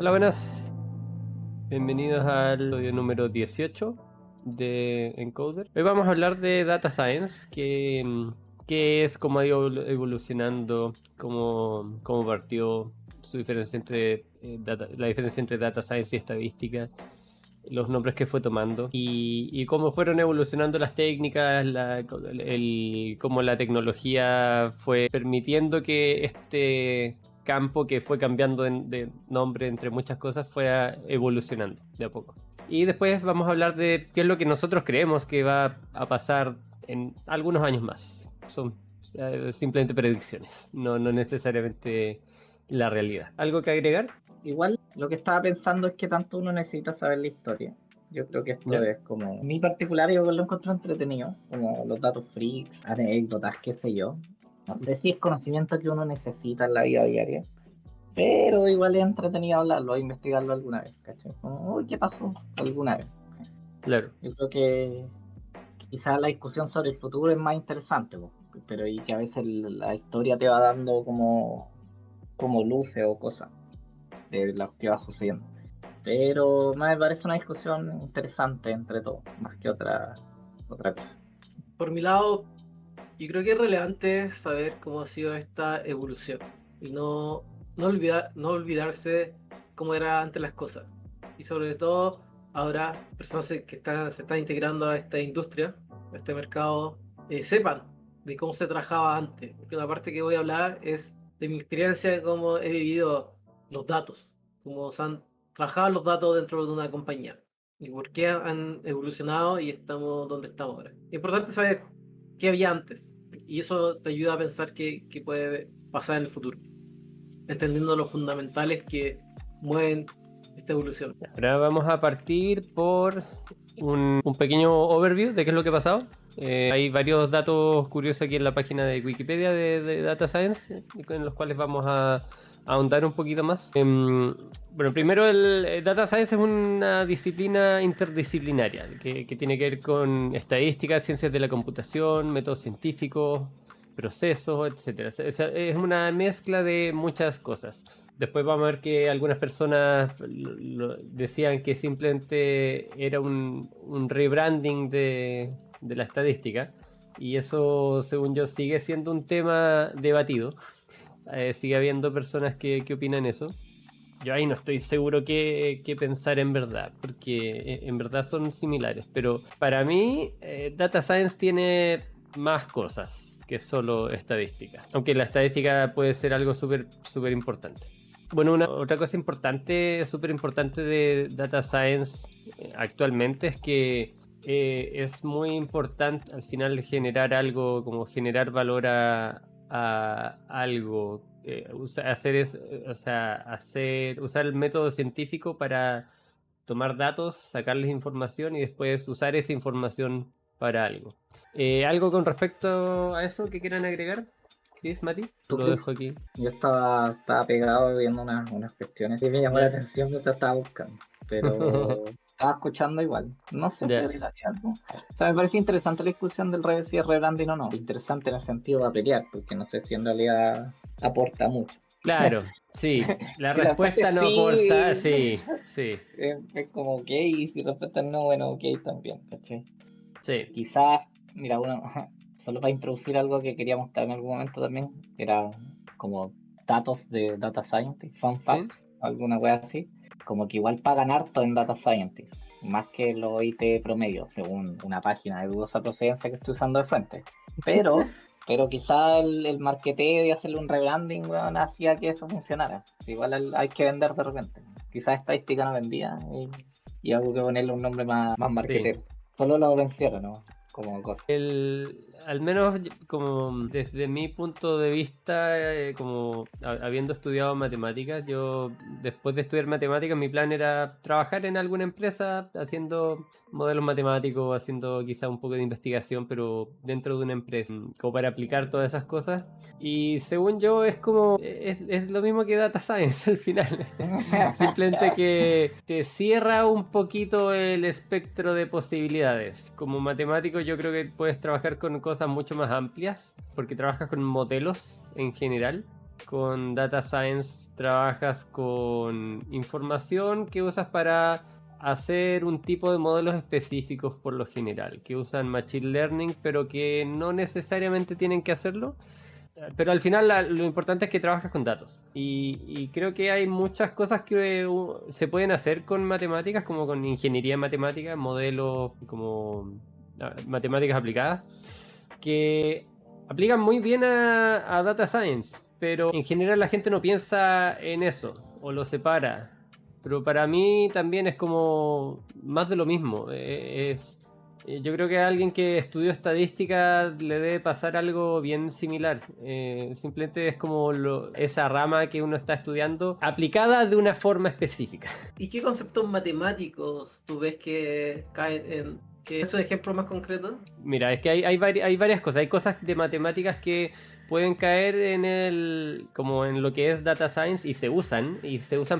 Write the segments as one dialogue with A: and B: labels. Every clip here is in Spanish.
A: Hola, buenas. Bienvenidos al episodio número 18 de Encoder. Hoy vamos a hablar de Data Science, que es cómo ha ido evolucionando, cómo partió, su diferencia entre la diferencia entre Data Science y estadística, los nombres que fue tomando y cómo fueron evolucionando las técnicas, cómo la tecnología fue permitiendo que este campo, que fue cambiando de nombre entre muchas cosas, fue evolucionando de a poco. Y después vamos a hablar de qué es lo que nosotros creemos que va a pasar en algunos años más. Son simplemente predicciones, no necesariamente la realidad. ¿Algo que agregar?
B: Igual lo que estaba pensando es que tanto uno necesita saber la historia. Yo creo que esto
A: ¿Ya?
B: es como, en mi particular, yo lo encuentro entretenido, como los datos freaks, anécdotas, qué sé yo. No sé si es conocimiento que uno necesita en la vida diaria, pero igual es entretenido hablarlo, investigarlo alguna vez, ¿cachai? Como, uy, ¿qué pasó alguna vez?
A: Claro.
B: Yo creo que quizás la discusión sobre el futuro es más interesante, po, pero y que a veces la historia te va dando como luces o cosas de lo que va sucediendo. Pero me parece una discusión interesante entre todos, más que otra cosa.
C: Por mi lado, yo creo que es relevante saber cómo ha sido esta evolución y no olvidarse cómo eran antes las cosas. Y sobre todo, ahora, personas se están integrando a esta industria, a este mercado, sepan de cómo se trabajaba antes. Porque una parte que voy a hablar es de mi experiencia de cómo he vivido los datos, cómo se han trabajado los datos dentro de una compañía y por qué han evolucionado y estamos donde estamos ahora. Es importante saber qué había antes y eso te ayuda a pensar qué puede pasar en el futuro, entendiendo los fundamentales que mueven esta evolución.
A: Ahora vamos a partir por un pequeño overview de qué es lo que ha pasado. Hay varios datos curiosos aquí en la página de Wikipedia de Data Science, en los cuales vamos a ahondar un poquito más. Bueno, primero el Data Science es una disciplina interdisciplinaria que tiene que ver con estadística, ciencias de la computación, métodos científicos, procesos, etcétera. Es una mezcla de muchas cosas. Después vamos a ver que algunas personas decían que simplemente era un rebranding de la estadística. Y eso, según yo, sigue siendo un tema debatido. Sigue habiendo personas que opinan eso. Yo ahí no estoy seguro qué pensar en verdad, porque en verdad son similares. Pero para mí, Data Science tiene más cosas que solo estadística. Aunque la estadística puede ser algo súper importante. Bueno, otra cosa importante, súper importante de Data Science actualmente es que es muy importante al final generar algo, como generar valor a algo. Usar el método científico para tomar datos, sacarles información y después usar esa información para algo. ¿Algo con respecto a eso que quieran agregar? Chris, Mati,
B: ¿Tú
A: lo dejo
B: crees?
A: aquí.
B: Yo estaba pegado viendo unas cuestiones y me llamó la
A: Ya.
B: atención mientras estaba buscando, pero estaba escuchando igual. No sé si
A: Ya.
B: agregaría algo. O sea, me parece interesante la discusión del si es rebranding o no. Interesante en el sentido de pelear, porque no sé si en realidad aporta mucho.
A: Claro, sí. La
B: Si la respuesta
A: respuesta
B: es
A: no aporta,
B: sí,
A: sí, sí,
B: es como ok, y si la respuesta es no, bueno, ok también, ¿cachai?
A: sí.
B: Quizás, mira, uno, solo para introducir algo que quería mostrar en algún momento también, era como datos de Data Scientist, fun
A: ¿Sí?
B: facts, alguna wea así, como que igual pagan harto en Data Scientist, más que los IT promedio, según una página de dudosa procedencia que estoy usando de fuente. Pero, pero quizá el marketeo y hacerle un rebranding, weón, hacía que eso funcionara. Igual hay que vender de repente. Quizás estadística no vendía y algo que ponerle un nombre más
A: Sí.
B: marketero. Solo lo vencieron, ¿no? Como cosa.
A: Al menos como desde mi punto de vista, como habiendo estudiado matemáticas, yo después de estudiar matemáticas mi plan era trabajar en alguna empresa haciendo modelos matemáticos, haciendo quizá un poco de investigación, pero dentro de una empresa, como para aplicar todas esas cosas. Y según yo es lo mismo que Data Science al final. Simplemente que te cierra un poquito el espectro de posibilidades. Como matemático yo creo que puedes trabajar con cosas mucho más amplias, porque trabajas con modelos en general. con Data Science trabajas con información que usas para hacer un tipo de modelos específicos por lo general, que usan Machine Learning, pero que no necesariamente tienen que hacerlo. Pero al final lo importante es que trabajas con datos. Y creo que hay muchas cosas que se pueden hacer con matemáticas, como con ingeniería en matemáticas, modelos como matemáticas aplicadas, que aplican muy bien a Data Science. Pero en general la gente no piensa en eso o lo separa. Pero para mí también es como más de lo mismo. Yo creo que a alguien que estudió estadística le debe pasar algo bien similar. Simplemente es como esa rama que uno está estudiando aplicada de una forma específica.
C: ¿Y qué conceptos matemáticos tú ves que caen en... ¿Qué es un ejemplo más concreto?
A: Mira, es que hay varias cosas. Hay cosas de matemáticas que pueden caer como en lo que es data science y se usan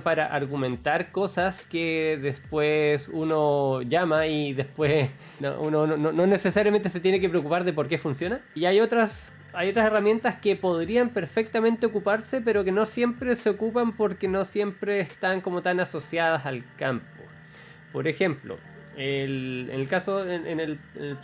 A: para argumentar cosas que después uno llama y después uno no necesariamente se tiene que preocupar de por qué funciona. Y hay otras herramientas que podrían perfectamente ocuparse, pero que no siempre se ocupan porque no siempre están como tan asociadas al campo. Por ejemplo, en el caso, en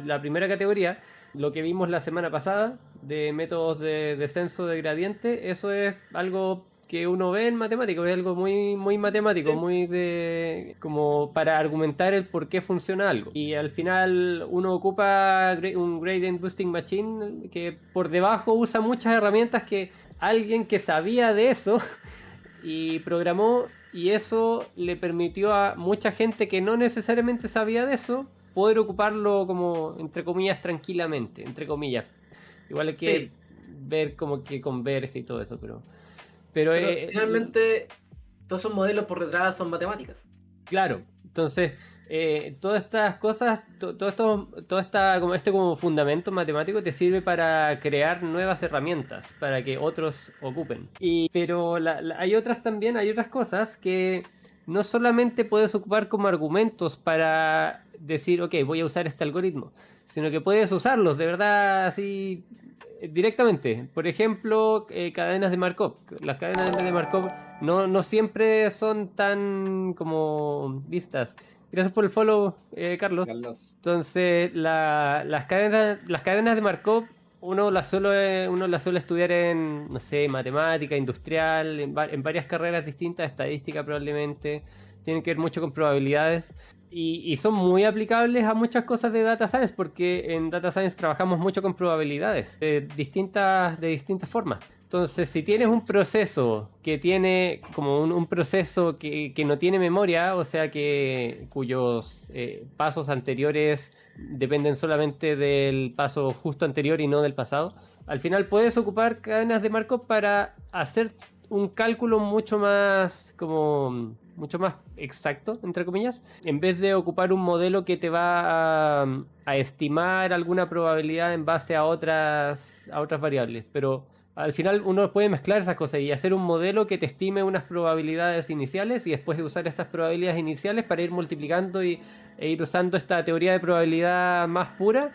A: la primera categoría, lo que vimos la semana pasada de métodos de descenso de gradiente, eso es algo que uno ve en matemáticas, es algo muy, muy matemático, muy de como para argumentar el por qué funciona algo. Y al final uno ocupa un Gradient Boosting Machine que por debajo usa muchas herramientas que alguien que sabía de eso y programó, y eso le permitió a mucha gente que no necesariamente sabía de eso poder ocuparlo como entre comillas tranquilamente, entre comillas. Igual hay que ver como que converge y todo eso, pero
C: finalmente todos esos modelos por detrás son matemáticas.
A: claro, entonces todas estas cosas, como como fundamento matemático te sirve para crear nuevas herramientas para que otros ocupen. Pero hay otras cosas que no solamente puedes ocupar como argumentos para decir, ok, voy a usar este algoritmo, sino que puedes usarlos de verdad así directamente. Por ejemplo, cadenas de Markov. Las cadenas de Markov no siempre son tan como vistas. Gracias por el follow, Carlos. Entonces, las cadenas de Markov uno las suele estudiar en, no sé, matemática, industrial, en varias carreras distintas, estadística probablemente. Tienen que ver mucho con probabilidades. Y son muy aplicables a muchas cosas de Data Science, porque en Data Science trabajamos mucho con probabilidades, de distintas formas. Entonces, si tienes un proceso que tiene como un proceso que no tiene memoria, o sea, cuyos pasos anteriores dependen solamente del paso justo anterior y no del pasado, al final puedes ocupar cadenas de Markov para hacer un cálculo mucho más exacto, entre comillas, en vez de ocupar un modelo que te va a estimar alguna probabilidad en base a otras variables. Pero al final uno puede mezclar esas cosas y hacer un modelo que te estime unas probabilidades iniciales y después usar esas probabilidades iniciales para ir multiplicando e ir usando esta teoría de probabilidad más pura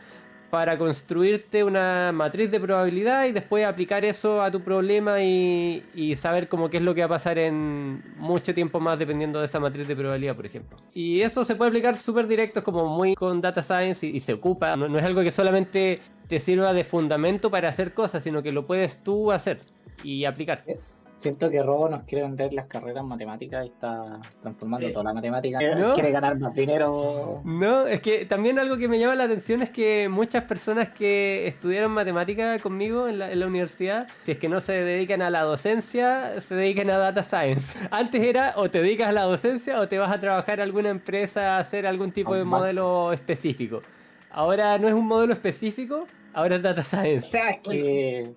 A: para construirte una matriz de probabilidad y después aplicar eso a tu problema y saber cómo qué es lo que va a pasar en mucho tiempo más dependiendo de esa matriz de probabilidad, por ejemplo. Y eso se puede aplicar súper directo, como muy con Data Science y se ocupa. No es algo que solamente te sirva de fundamento para hacer cosas, sino que lo puedes tú hacer y aplicar.
B: Siento que Robo nos quiere vender las carreras matemáticas y está transformando toda la matemática.
A: ¿No?
B: Quiere ganar más dinero.
A: No, es que también algo que me llama la atención es que muchas personas que estudiaron matemática conmigo en la universidad, si es que no se dedican a la docencia, se dedican a Data Science. Antes era o te dedicas a la docencia o te vas a trabajar a alguna empresa a hacer algún tipo de modelo específico. Ahora no es un modelo específico, ahora es Data Science.
B: O sea, que...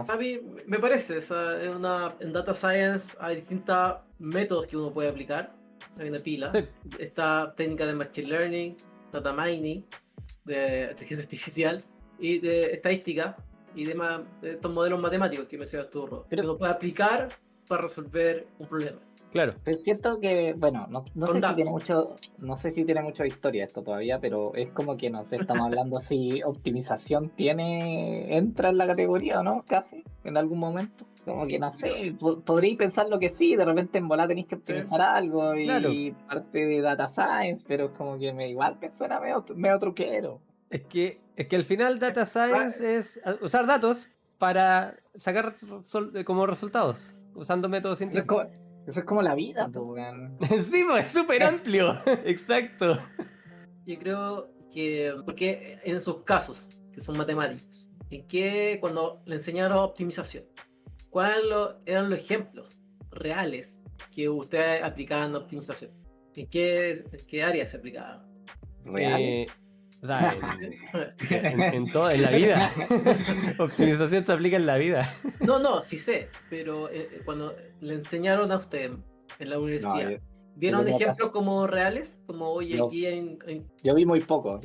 C: A mí me parece, o sea, en Data Science hay distintos métodos que uno puede aplicar. Hay una pila.
A: Sí.
C: Esta técnica de Machine Learning, Data Mining, de inteligencia artificial y de estadística y de estos modelos matemáticos que mencionas tú, Rob, que uno puede aplicar para resolver un problema.
A: Claro.
B: Pero siento que, bueno, no
C: Con
B: sé si
C: datos.
B: tiene mucho, no sé si tiene mucha historia esto todavía, pero es como que, no sé, estamos hablando si optimización entra en la categoría o no, casi, en algún momento. Como que no sé, podréis pensar lo que sí, de repente en volar tenéis que
C: Sí.
B: optimizar algo
A: Claro.
B: y parte de data science, pero es como que igual me suena medio truquero.
A: Es que al final Data Science es usar datos para sacar como resultados, usando métodos
B: Eso es
A: científicos.
B: como, eso es como la vida,
A: ¿Cierto?
B: pues, weón.
A: Sí, pues es súper amplio. Exacto.
C: Yo creo que, porque en sus casos, que son matemáticos, en que cuando le enseñaron optimización, ¿cuáles eran los ejemplos reales que ustedes aplicaban optimización? ¿En qué áreas se aplicaba?
B: ¿Real?
A: O sea, en todo, en la vida. Optimización se aplica en la vida.
C: No, no, sí sé, pero cuando le enseñaron a usted en la
B: No,
C: universidad,
B: yo
C: ¿vieron
B: tenía
C: ejemplos como reales? Como, oye,
B: yo,
C: aquí
B: yo vi muy pocos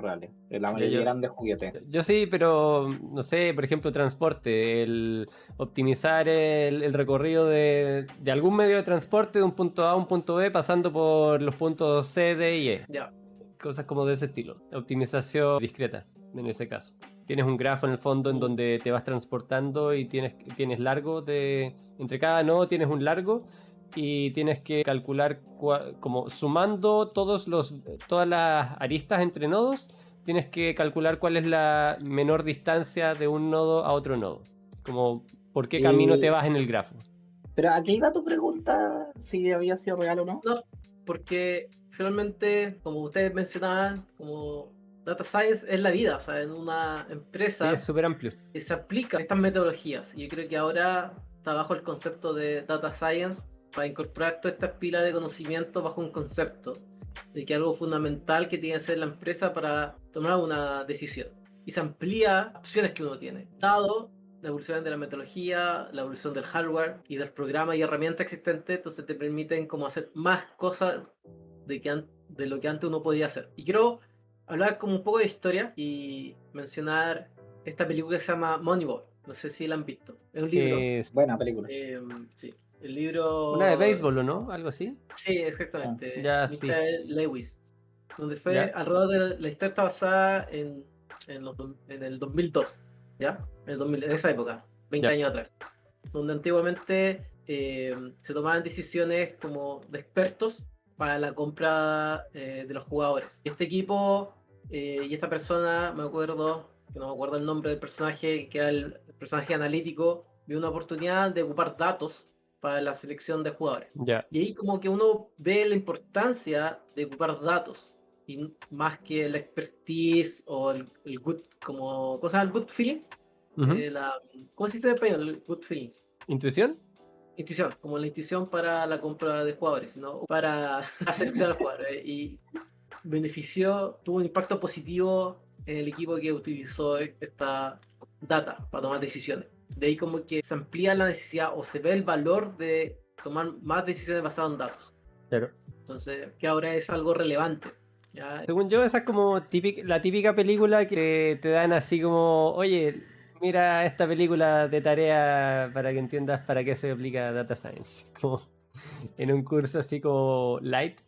B: reales. La
A: Ya
B: mayoría eran de juguete.
A: yo sí, pero no sé, por ejemplo, transporte, el optimizar el recorrido de algún medio de transporte de un punto A a un punto B pasando por los puntos C, D y E.
C: ya,
A: Cosas como de ese estilo. Optimización discreta, en ese caso. Tienes un grafo en el fondo en donde te vas transportando y tienes largo entre cada nodo tienes un largo y tienes que calcular como sumando todas las aristas entre nodos, tienes que calcular cuál es la menor distancia de un nodo a otro nodo. Como por qué camino te
B: Y,
A: vas en el grafo.
B: pero ¿a qué iba tu pregunta? ¿Si había sido real o no?
C: no, porque finalmente, como ustedes mencionaban, como Data Science es la vida, o sea, en una
A: Sí, es
C: empresa
A: súper amplio.
C: se aplican estas metodologías. Y yo creo que ahora está bajo el concepto de Data Science para incorporar todas estas pilas de conocimiento bajo un concepto de que algo fundamental que tiene que hacer la empresa para tomar una decisión. Y se amplía opciones que uno tiene, dado la evolución de la metodología, la evolución del hardware y del programa y herramientas existentes, entonces te permiten como hacer más cosas de lo que antes uno podía hacer. Y quiero hablar como un poco de historia y mencionar esta película que se llama Moneyball. No sé si la han visto. Es un libro.
A: Es
B: Buena película.
C: Sí. El
A: una de
C: libro.
A: béisbol, ¿o no? Algo así.
C: Sí,
B: Ah,
C: exactamente.
A: Ya, sí.
C: Michael Lewis. Donde fue
A: Ya,
C: alrededor de la historia está basada en el 2002. ¿Ya? En esa época, 20
A: ya.
C: años atrás. Donde antiguamente se tomaban decisiones como de expertos para la compra de los jugadores. Este equipo y esta persona, me acuerdo, que no me acuerdo el nombre del personaje, que era el personaje analítico, vio una oportunidad de ocupar datos para la selección de jugadores.
A: Ya.
C: Y ahí como que uno ve la importancia de ocupar datos, y más que la expertise o el good, como, ¿cómo se llama? El good feelings.
A: Ujú.
C: ¿Cómo se dice en español? El good feelings.
A: ¿Intuición?
C: Intuición, como la intuición para la compra de jugadores, ¿no? Para la selección de jugadores. Y benefició, tuvo un impacto positivo en el equipo que utilizó esta data para tomar decisiones. De ahí como que se amplía la necesidad o se ve el valor de tomar más decisiones basadas en datos.
A: Claro.
C: Entonces, que ahora es algo relevante. ¿Ya?
A: Según yo, esa es como la típica película que te dan así como, oye, mira esta película de tarea para que entiendas para qué se aplica Data Science. Como en un curso así como light.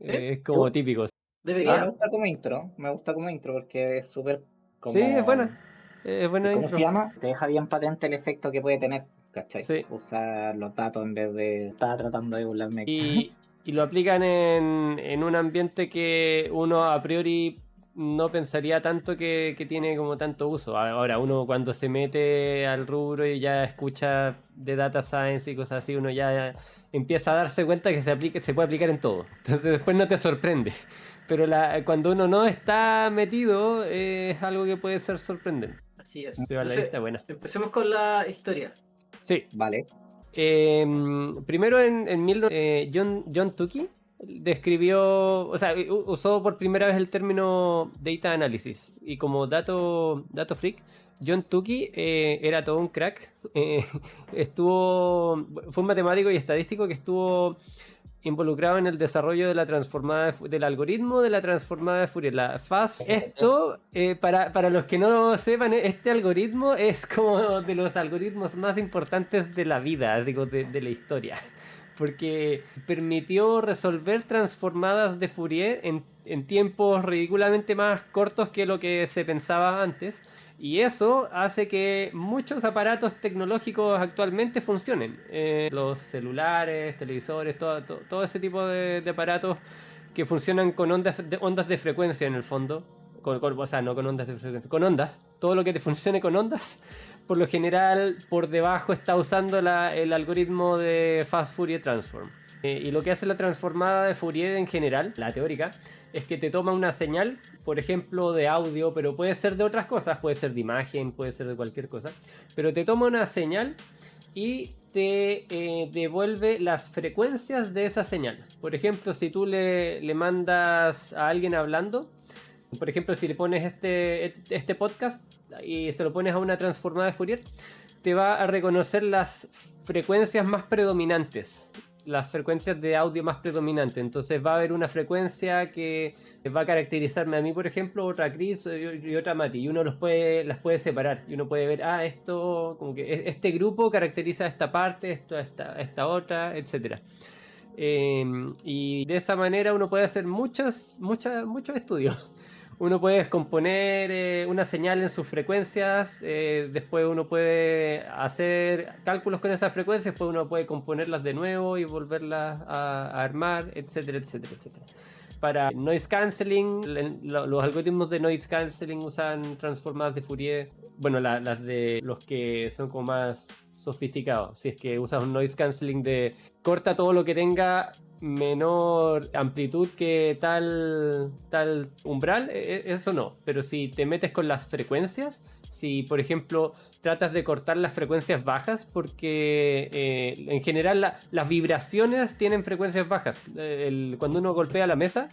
C: ¿Eh?
A: Es como típico.
B: Me
C: Debería.
B: gusta como intro porque es súper
A: Sí, es
B: como,
A: buena. Es buena
B: ¿cómo se
A: intro.
B: llama? Te deja bien patente el efecto que puede tener, ¿cachai?
A: Sí.
B: Usar los datos en vez de estar tratando de burlarme.
A: Y lo aplican en un ambiente que uno a priori no pensaría tanto que tiene como tanto uso. Ahora, uno cuando se mete al rubro y ya escucha de data science y cosas así, uno ya empieza a darse cuenta que se puede aplicar en todo. Entonces después no te sorprende. Pero cuando uno no está metido, es algo que puede ser sorprendente.
C: Así es.
A: Se va a la
C: Entonces,
A: vista buena.
C: empecemos con la historia.
A: Sí.
B: Vale.
A: Primero John Tukey describió, o sea, usó por primera vez el término data analysis y como dato freak, John Tukey era todo un crack. Fue un matemático y estadístico que estuvo involucrado en el desarrollo de la del algoritmo de la transformada de Fourier, la FAST. Esto, para los que no sepan, este algoritmo es como de los algoritmos más importantes de la vida, así como de la historia. porque permitió resolver transformadas de Fourier en tiempos ridículamente más cortos que lo que se pensaba antes. Y eso hace que muchos aparatos tecnológicos actualmente funcionen. Los celulares, televisores, todo ese tipo de aparatos que funcionan con ondas de frecuencia en el fondo. O sea, no con ondas de frecuencia, con ondas. Todo lo que te funcione con ondas, por lo general, por debajo está usando el algoritmo de Fast Fourier Transform. Y lo que hace la transformada de Fourier en general, la teórica, es que te toma una señal, por ejemplo, de audio, pero puede ser de otras cosas, puede ser de imagen, puede ser de cualquier cosa, pero te toma una señal y te devuelve las frecuencias de esa señal. Por ejemplo, si tú le mandas a alguien hablando, por ejemplo, si le pones este podcast y se lo pones a una transformada de Fourier, te va a reconocer las frecuencias más predominantes, las frecuencias de audio más predominantes. Entonces va a haber una frecuencia que va a caracterizarme a mí, por ejemplo, otra a Chris y otra a Mati, y uno las puede separar, y uno puede ver, esto, como que este grupo caracteriza esta parte, esta otra, etcétera. Y de esa manera uno puede hacer muchos estudios. Uno puede descomponer una señal en sus frecuencias, después uno puede hacer cálculos con esas frecuencias, después uno puede componerlas de nuevo y volverlas a armar, etcétera, etcétera, etcétera. Para noise cancelling, los algoritmos de noise cancelling usan transformadas de Fourier, bueno, las de los que son como más sofisticados. Si es que usas un noise cancelling de corta todo lo que tenga menor amplitud que tal umbral, eso no. Pero si te metes con las frecuencias, si por ejemplo tratas de cortar las frecuencias bajas, porque en general las vibraciones tienen frecuencias bajas. Cuando uno golpea la mesa,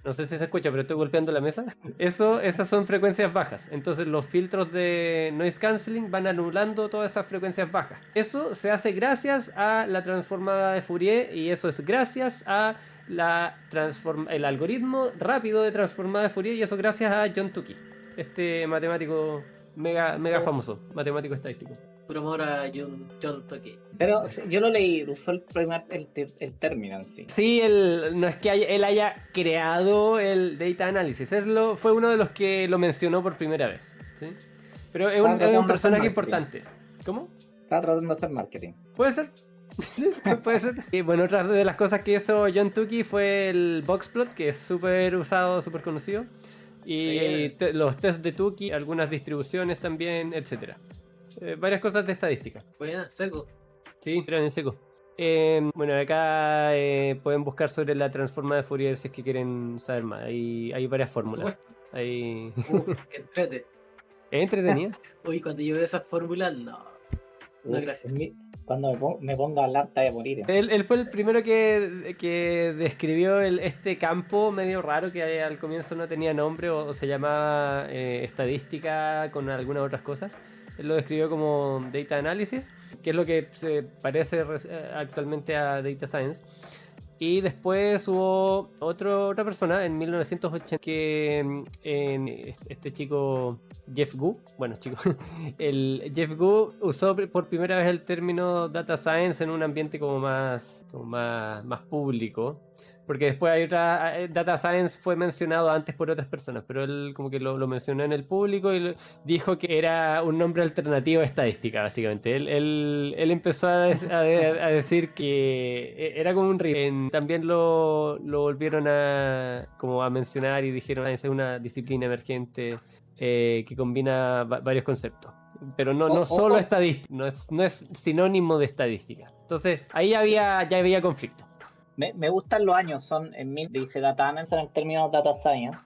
A: no sé si se escucha, pero estoy golpeando la mesa. Esas son frecuencias bajas. Entonces los filtros de noise cancelling van anulando todas esas frecuencias bajas. Eso se hace gracias a la transformada de Fourier, y eso es gracias a el algoritmo rápido de transformada de Fourier, y eso gracias a John Tukey, este matemático mega famoso, matemático estadístico.
C: Puro amor a John Tukey.
B: Pero yo lo leí, usó el término en sí.
A: Sí, no es que él haya creado el data analysis, fue uno de los que lo mencionó por primera vez, ¿sí? Pero es un personaje importante. ¿Cómo?
B: Está tratando de hacer marketing.
A: Puede ser. Sí, puede ser. Y bueno, otra de las cosas que hizo John Tukey fue el boxplot, que es súper usado, súper conocido. Y los tests de Tukey, algunas distribuciones también, etcétera. Varias cosas de estadística.
C: Buena, seco.
A: Sí, pero en seco. Bueno, acá pueden buscar sobre la transformada de Fourier si es que quieren saber más. Hay varias fórmulas.
C: Qué entrete.
A: ¿Es entretenida?
C: Uy, cuando yo veo esas fórmulas, no. No, gracias.
B: Cuando me ponga a hablar, te voy a morir.
A: Él fue el primero que describió este campo medio raro que al comienzo no tenía nombre o se llamaba estadística con algunas otras cosas. Él lo describió como Data Analysis, que es lo que se parece actualmente a Data Science. Y después hubo otra persona en 1980 que este chico Jeff Gu, el Jeff Gu usó por primera vez el término Data Science en un ambiente como más público. Porque después hay Data Science fue mencionado antes por otras personas, pero él como que lo mencionó en el público y dijo que era un nombre alternativo a estadística, básicamente. Él empezó a decir que era como un ritmo. También lo volvieron a mencionar y dijeron que es una disciplina emergente que combina varios conceptos. Pero no solo estadística, no es sinónimo de estadística. Entonces ahí ya había conflicto.
B: Me gustan los años, dice Data Analysis en el término Data Science.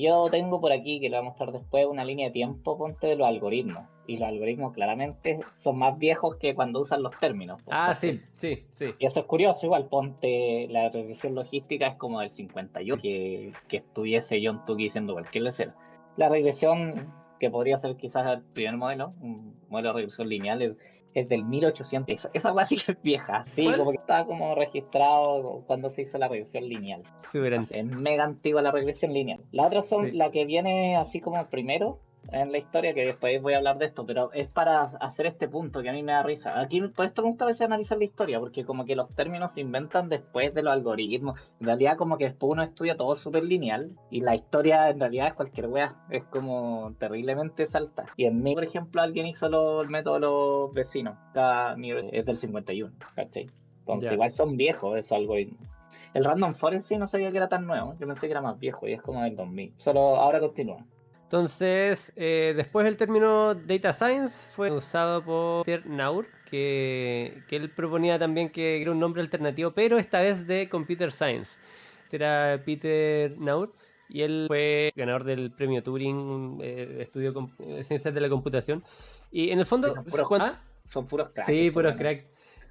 B: Yo tengo por aquí, que lo vamos a mostrar después, una línea de tiempo, ponte, de los algoritmos. Y los algoritmos claramente son más viejos que cuando usan los términos.
A: Sí.
B: Y eso es curioso, igual, ponte, la regresión logística es como del 51, que estuviese John Tukey diciendo cualquier lecera. La regresión, que podría ser quizás el primer modelo, un modelo de regresión lineal, es del 1800. Esa base que es vieja, sí,
C: ¿Cuál?
B: como que estaba como registrado cuando se hizo la regresión lineal.
A: Súper
B: Es mega antigua la regresión lineal. La otra la que viene así como primero, en la historia, que después voy a hablar de esto, pero es para hacer este punto que a mí me da risa. Aquí por esto me gusta a veces analizar la historia, porque como que los términos se inventan después de los algoritmos. En realidad como que después uno estudia todo súper lineal y la historia en realidad es cualquier wea, es como terriblemente salta. Y en mí, por ejemplo, alguien hizo el método de los vecinos, es del 51, ¿cachai? Entonces
A: Ya.
B: igual son viejos esos algoritmos. El Random Forest sí no sabía que era tan nuevo, yo pensé que era más viejo y es como del 2000. Solo ahora continúa.
A: Entonces, después el término Data Science fue usado por Peter Naur, que él proponía también que era un nombre alternativo, pero esta vez de Computer Science. Este era Peter Naur y él fue ganador del premio Turing, estudió ciencias de la computación. Y en el
B: Y
A: fondo,
B: son puros cracks
A: sí,
B: estos
A: puros
B: buenos.
A: crack.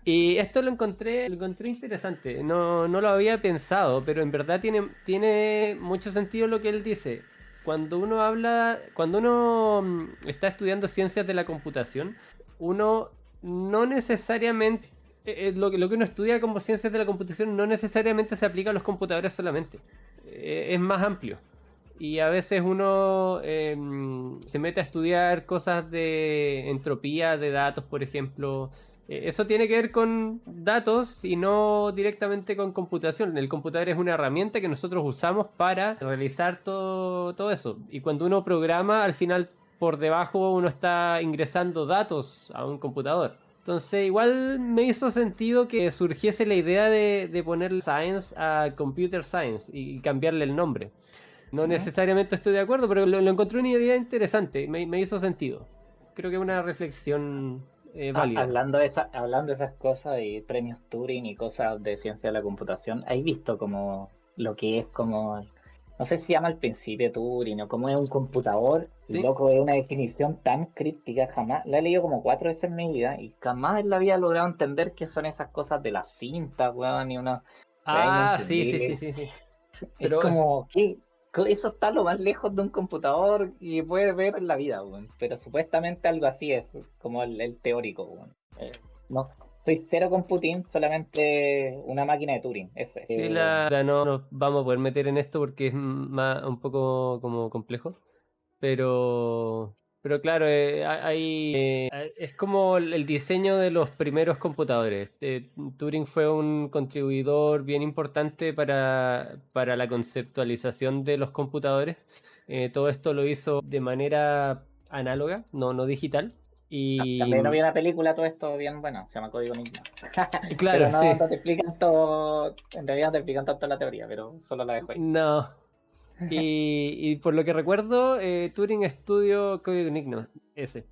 A: Y esto lo encontré interesante. No lo había pensado, pero en verdad tiene mucho sentido lo que él dice. Cuando uno está estudiando ciencias de la computación, uno no necesariamente, lo que uno estudia como ciencias de la computación no necesariamente se aplica a los computadores solamente. Es más amplio. Y a veces uno se mete a estudiar cosas de entropía de datos, por ejemplo. Eso tiene que ver con datos y no directamente con computación. El computador es una herramienta que nosotros usamos para realizar todo eso. Y cuando uno programa, al final por debajo uno está ingresando datos a un computador. Entonces igual me hizo sentido que surgiese la idea de poner Science a Computer Science y cambiarle el nombre. No
B: Ujú.
A: necesariamente estoy de acuerdo, pero lo encontré una idea interesante, me hizo sentido. Creo que es una reflexión válida.
B: Hablando de esas cosas y premios Turing y cosas de ciencia de la computación, ¿has visto como lo que es como, no sé si se llama el principio de Turing o cómo es un computador? Y
A: Sí.
B: loco, es una definición tan críptica, jamás, la he leído como 4 veces en mi vida y jamás en la había logrado entender qué son esas cosas de las cintas, weón, ni una, weá
A: Ah, sí, sí, sí,
B: inentendible.
A: sí, sí.
B: Es
A: Pero
B: como, ¿qué? Eso está lo más lejos de un computador y puede ver en la vida, weón. Pero supuestamente algo así es, como el teórico, weón. No, soy cero computing, solamente una máquina de Turing, eso es.
A: sí, no nos vamos a poder meter en esto porque es un poco como complejo. Pero claro, es como el diseño de los primeros computadores. Turing fue un contribuidor bien importante para la conceptualización de los computadores. Todo esto lo hizo de manera análoga, no digital. Y
B: También había una película, todo esto bien bueno, se llama Código Enigma. Pero
A: claro,
B: no,
A: sí.
B: no te explican todo, en realidad no te explican tanto la teoría, pero solo la dejo ahí.
A: No. Y por lo que recuerdo, Turing estudió Código Enigma, ese.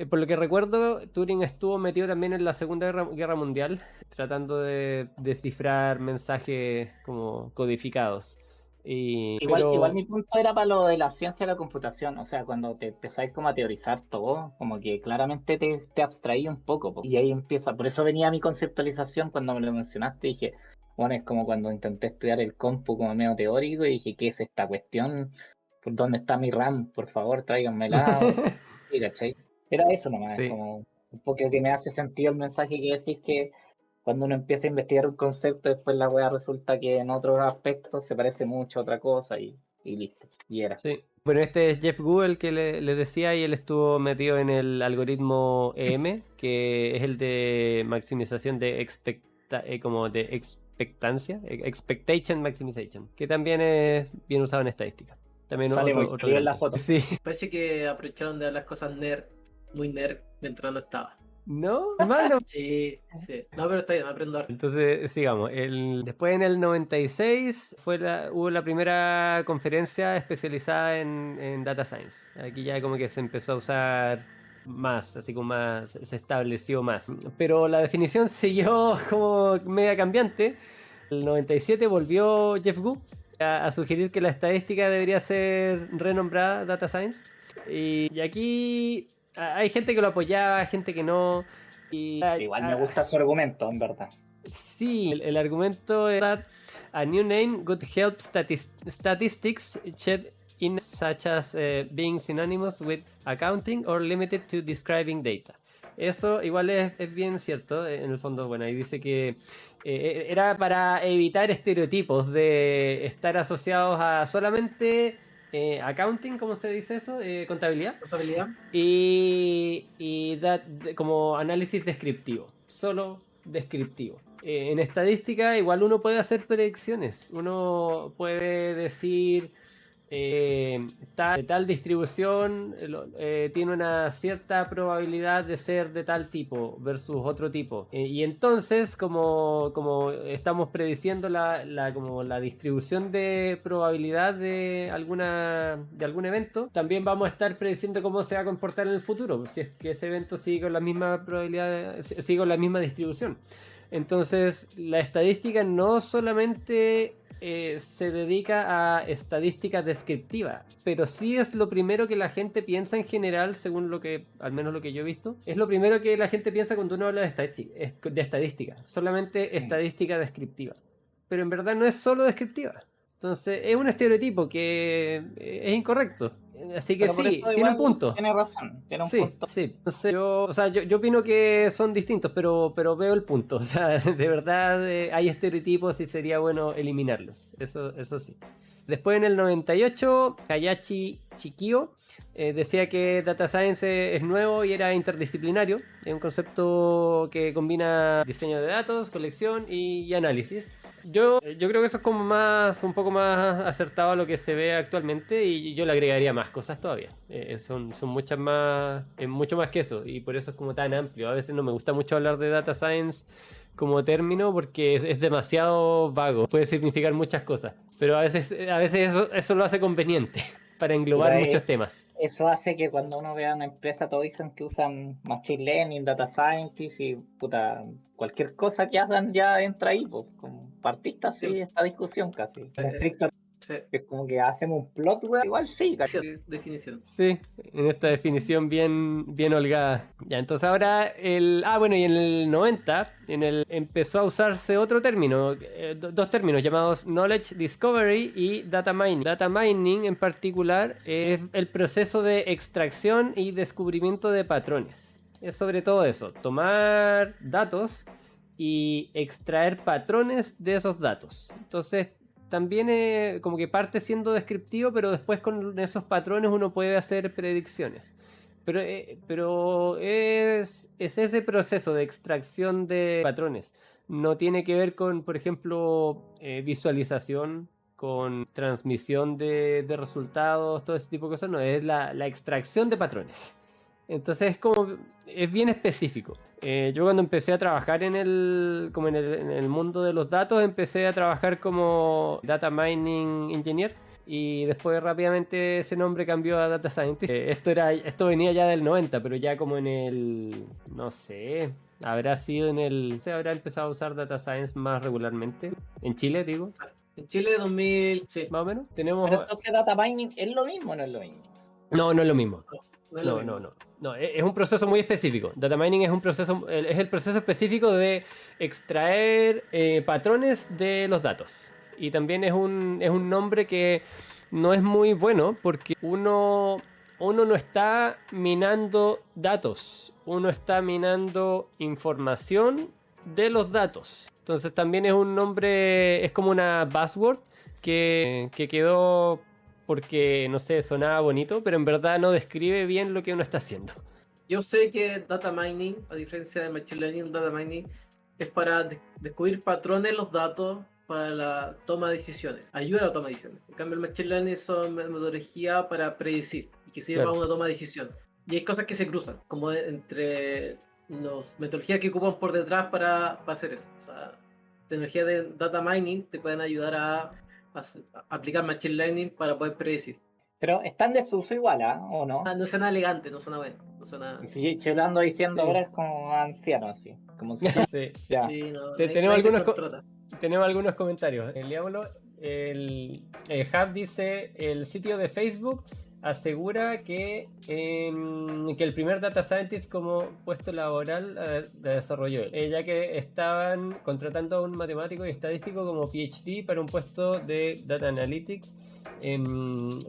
A: Por lo que recuerdo, Turing estuvo metido también en la Segunda Guerra Mundial, tratando de descifrar mensajes como codificados.
B: Igual
A: Pero
B: mi punto era para lo de la ciencia de la computación, o sea, cuando te empezáis como a teorizar todo, como que claramente te abstraí un poco, po, y ahí empieza, por eso venía mi conceptualización cuando me lo mencionaste, dije, bueno, es como cuando intenté estudiar el compu como medio teórico y dije, ¿qué es esta cuestión? ¿Por dónde está mi RAM? Por favor, tráiganmela, y ¿cachai? Era eso nomás, es
A: sí,
B: como un poco que me hace sentido el mensaje que decís que cuando uno empieza a investigar un concepto, después la weá resulta que en otros aspectos se parece mucho a otra cosa y listo. Y era.
A: sí. Bueno, este es Jeff Google que le decía y él estuvo metido en el algoritmo EM, que es el de maximización de como de expectancia, expectation maximization, que también es bien usado en estadística. También
B: Sale muy
A: otro
B: frío en la
A: grande.
B: foto.
A: Sí.
C: Parece que aprovecharon de las cosas nerd, muy nerd, mientras no estaba.
A: ¿No? Malo.
C: Sí, sí. No, pero está bien, aprendo harto.
A: Entonces, sigamos. Después en el 96 hubo la primera conferencia especializada en Data Science. Aquí ya como que se empezó a usar más, así como más, se estableció más. Pero la definición siguió como media cambiante. En el 97 volvió Jeff Gu a sugerir que la estadística debería ser renombrada Data Science. Y aquí hay gente que lo apoyaba, gente que no. Y
B: Igual me gusta su argumento, en verdad.
A: sí, el argumento es that a new name could help statistics shed in such as being synonymous with accounting or limited to describing data. Eso igual es bien cierto, en el fondo, bueno, ahí dice que era para evitar estereotipos de estar asociados a solamente accounting, ¿cómo se dice eso? Contabilidad.
C: Contabilidad.
A: Como análisis descriptivo, solo descriptivo. En estadística igual uno puede hacer predicciones, uno puede decir tal distribución tiene una cierta probabilidad de ser de tal tipo versus otro tipo. Y entonces, como estamos prediciendo como la distribución de probabilidad de algún evento, también vamos a estar prediciendo cómo se va a comportar en el futuro, si es que ese evento sigue con la misma probabilidad, sigue con la misma distribución. Entonces, la estadística no solamente se dedica a estadística descriptiva, pero sí es lo primero que la gente piensa en general, según al menos lo que yo he visto, es lo primero que la gente piensa cuando uno habla de estadística, solamente estadística descriptiva. Pero en verdad no es solo descriptiva. Entonces, es un estereotipo que es incorrecto. Así que sí, tiene un punto.
B: Tiene razón, tiene un punto.
A: Sí. Entonces, yo opino que son distintos, pero veo el punto. O sea, de verdad hay estereotipos y sería bueno eliminarlos. Eso sí. Después, en el 98, Hayashi Chikio decía que Data Science es nuevo y era interdisciplinario. Es un concepto que combina diseño de datos, colección y análisis. Yo creo que eso es como un poco más acertado a lo que se ve actualmente, y yo le agregaría más cosas todavía. Son muchas más, mucho más que eso, y por eso es como tan amplio. A veces no me gusta mucho hablar de Data Science como término porque es demasiado vago, puede significar muchas cosas, pero a veces eso lo hace conveniente para englobar muchos temas.
B: Eso hace que cuando uno vea una empresa, todos dicen que usan Machine Learning, Data Scientist y cualquier cosa que hagan ya entra ahí, pues, como partista así, esta discusión casi. Estricto. Sí. Es como que hacemos un plot, igual sí.
C: Definición.
A: Sí, en esta definición bien holgada. Ya, entonces ahora y en el 90 empezó a usarse otro término, dos términos llamados Knowledge Discovery y Data Mining. Data Mining en particular es el proceso de extracción y descubrimiento de patrones. Es sobre todo eso, tomar datos y extraer patrones de esos datos. Entonces, también como que parte siendo descriptivo, pero después con esos patrones uno puede hacer predicciones. Pero es ese proceso de extracción de patrones. No tiene que ver con, por ejemplo, visualización, con transmisión de resultados, todo ese tipo de cosas. No, es la extracción de patrones. Entonces es bien específico. Yo cuando empecé a trabajar en el mundo de los datos, empecé a trabajar como Data Mining Engineer, y después rápidamente ese nombre cambió a Data Scientist. Esto venía ya del 90, pero ya como no sé, habrá empezado a usar Data Science más regularmente. En Chile, digo.
C: En Chile 2000, sí.
A: Más o menos.
B: Pero entonces Data Mining ¿es lo mismo o no es lo mismo?
A: No es lo mismo.
C: No,
A: es un proceso muy específico. Data mining es el proceso específico de extraer patrones de los datos. Y también es un nombre que no es muy bueno porque uno no está minando datos, uno está minando información de los datos. Entonces también es un nombre, es como una buzzword que quedó porque, no sé, sonaba bonito, pero en verdad no describe bien lo que uno está haciendo.
C: Yo sé que Data Mining, a diferencia de Machine Learning, Data Mining es para descubrir patrones en los datos para la toma de decisiones, ayuda a la toma de decisiones. En cambio, el Machine Learning son metodología para predecir y que sirve para una toma de decisión. Y hay cosas que se cruzan, como entre las metodologías que ocupan por detrás para hacer eso. O sea, tecnologías de Data Mining te pueden ayudar a aplicar Machine Learning para poder predecir.
B: Pero están de desuso igual, ¿o no?
C: No suena elegante, no suena bueno. No suena...
B: Y si yo lo ando diciendo ahora es como anciano, así. Como si...
A: Sí.
B: Ya.
C: Sí, no,
A: tenemos algunos comentarios. El Diablo, Hub dice: el sitio de Facebook asegura que el primer Data Scientist como puesto laboral la desarrolló él, ya que estaban contratando a un matemático y estadístico como PhD para un puesto de Data Analytics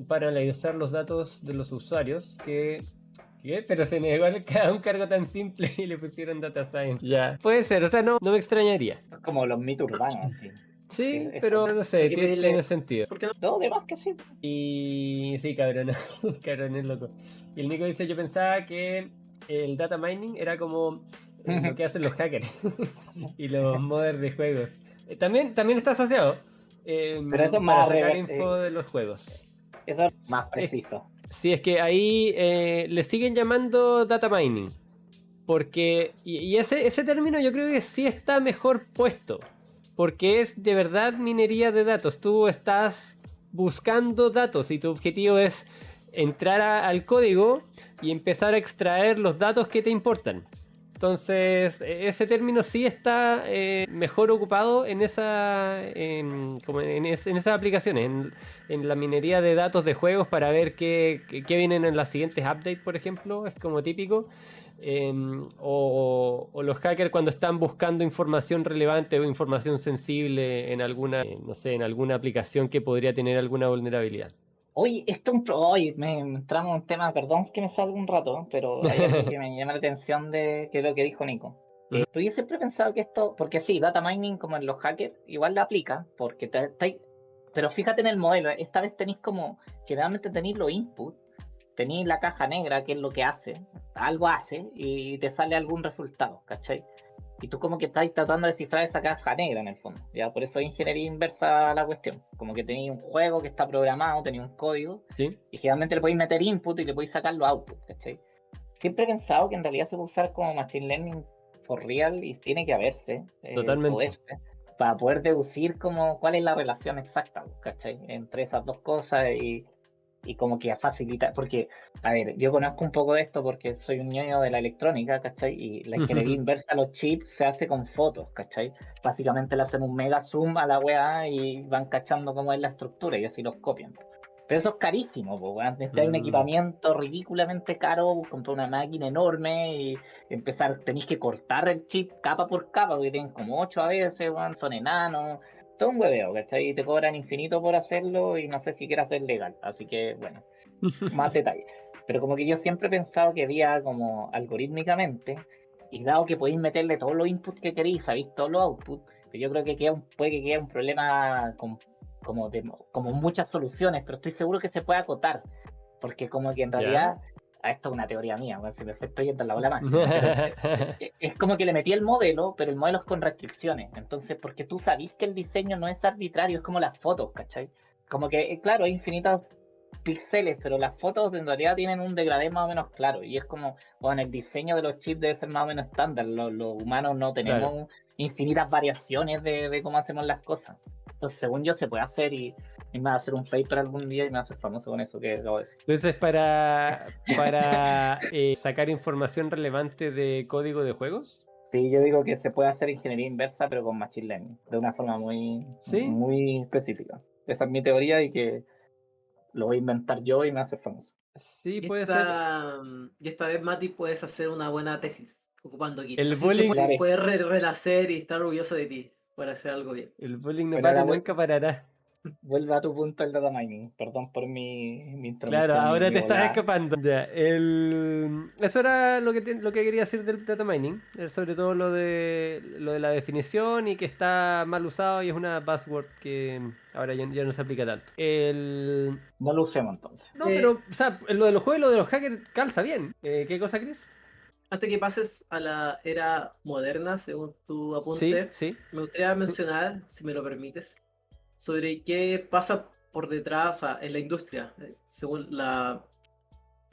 A: para analizar los datos de los usuarios ¿Qué? Pero se negó a un cargo tan simple y le pusieron Data Science. Ya. Puede ser, o sea, no me extrañaría.
B: Como los mitos urbanos, así.
A: Sí,
B: Eso.
A: pero no sé,
C: Hay que pedirle-
A: tiene sentido.
C: ¿Por qué no?
B: No, de más que sí.
A: Y sí, cabrón, cabrón es loco. Y el Nico dice, yo pensaba que el data mining era como lo que hacen los hackers y los modders de juegos. También está asociado
B: Pero eso es
A: para
B: más
A: sacar
B: reverse,
A: info de los juegos.
B: eso es más
A: Es-
B: preciso.
A: sí, es que ahí le siguen llamando data mining. Porque, y ese término yo creo que sí está mejor puesto. Porque es de verdad minería de datos. Tú estás buscando datos y tu objetivo es entrar al código y empezar a extraer los datos que te importan. Entonces, ese término sí está mejor ocupado en como en esas aplicaciones, en la minería de datos de juegos para ver qué vienen en las siguientes updates, por ejemplo, es como típico. O los hackers cuando están buscando información relevante o información sensible en alguna, no sé, en alguna aplicación que podría tener alguna vulnerabilidad.
B: Oye, oye, me entramos en un tema, perdón que me salga un rato, pero hay algo que me llama la atención de que es lo que dijo Nico.
A: Ujú.
B: Pero yo siempre he pensado que esto, porque sí, data mining como en los hackers, igual le aplica, porque pero fíjate en el modelo, esta vez tenéis como, generalmente tenéis los inputs, tenéis la caja negra, que es lo que hace, algo hace, y te sale algún resultado, ¿cachai? Y tú como que estás tratando de descifrar esa caja negra en el fondo, ¿ya? Por eso es ingeniería inversa la cuestión. Como que tenéis un juego que está programado, tenéis un código,
A: ¿Sí?
B: y generalmente le podéis meter input y le podéis sacar los outputs, ¿cachai? Siempre he pensado que en realidad se puede usar como machine learning for real y tiene que haberse,
A: Totalmente.
B: poderse, para poder deducir como cuál es la relación exacta, ¿cachai? Entre esas dos cosas y como que facilita, porque, a ver, yo conozco un poco de esto porque soy un ñoño de la electrónica, ¿cachai? Y la ingeniería inversa a los chips se hace con fotos, ¿cachai? Básicamente le hacen un mega zoom a la weá y van cachando cómo es la estructura y así los copian. Pero eso es carísimo, po, weón. Necesitas un equipamiento ridículamente caro, comprar una máquina enorme y empezar, tenéis que cortar el chip capa por capa, porque tienen como 8 a veces, weón, son enanos, todo un hueveo, ¿cachai? Y te cobran infinito por hacerlo y no sé si quiera ser legal. Así que, bueno, más detalles. Pero como que yo siempre he pensado que había como algorítmicamente, y dado que podéis meterle todos los inputs que queréis, sabéis todos los outputs, pero yo creo que puede que quede un problema como muchas soluciones, pero estoy seguro que se puede acotar, porque como que en
A: ¿Ya?
B: realidad, esto es una teoría mía, bueno, si me estoy yendo en la bola máxima, pero es como que le metí el modelo, pero el modelo es con restricciones. Entonces, porque tú sabís que el diseño no es arbitrario, es como las fotos, ¿cachai? Como que, claro, hay infinitos píxeles, pero las fotos en realidad tienen un degradé más o menos claro. Y es como, bueno, el diseño de los chips debe ser más o menos estándar. Los humanos no
A: Claro.
B: tenemos infinitas variaciones de cómo hacemos las cosas. Entonces, según yo, se puede hacer y me va a hacer un paper algún día y me va a hacer famoso con eso que acabo de decir.
A: Entonces, para sacar información relevante de código de juegos.
B: Sí, yo digo que se puede hacer ingeniería inversa, pero con machine learning, de una forma muy,
A: Sí,
B: muy específica. Esa es mi teoría y que lo voy a inventar yo y me hace famoso.
A: sí,
C: Y
A: puede ser.
C: esta vez, Mati, puedes hacer una buena tesis ocupando Git.
A: El
C: Así te
A: bullying,
B: Lo haré.
C: puedes renacer y estar orgulloso de ti por hacer algo bien.
A: el bullying no
B: Pero
A: para
B: ahora
A: y nunca parará.
B: vuelve a tu punto el data mining. Perdón por mi
A: Claro,
B: intromisión y
A: ahora
B: mi
A: te estás
B: volada.
A: escapando. Ya, eso era lo que quería decir del data mining. Sobre todo lo de la definición y que está mal usado y es una buzzword que ahora ya no se aplica tanto.
B: No lo usemos entonces.
A: No, pero, o sea, lo de los juegos y lo de los hackers calza bien. ¿Qué cosa, Chris?
C: Antes que pases a la era moderna, según tu
A: Sí,
C: apunte,
A: sí.
C: me gustaría mencionar, si me lo permites, sobre qué pasa por detrás, o sea, en la industria, según la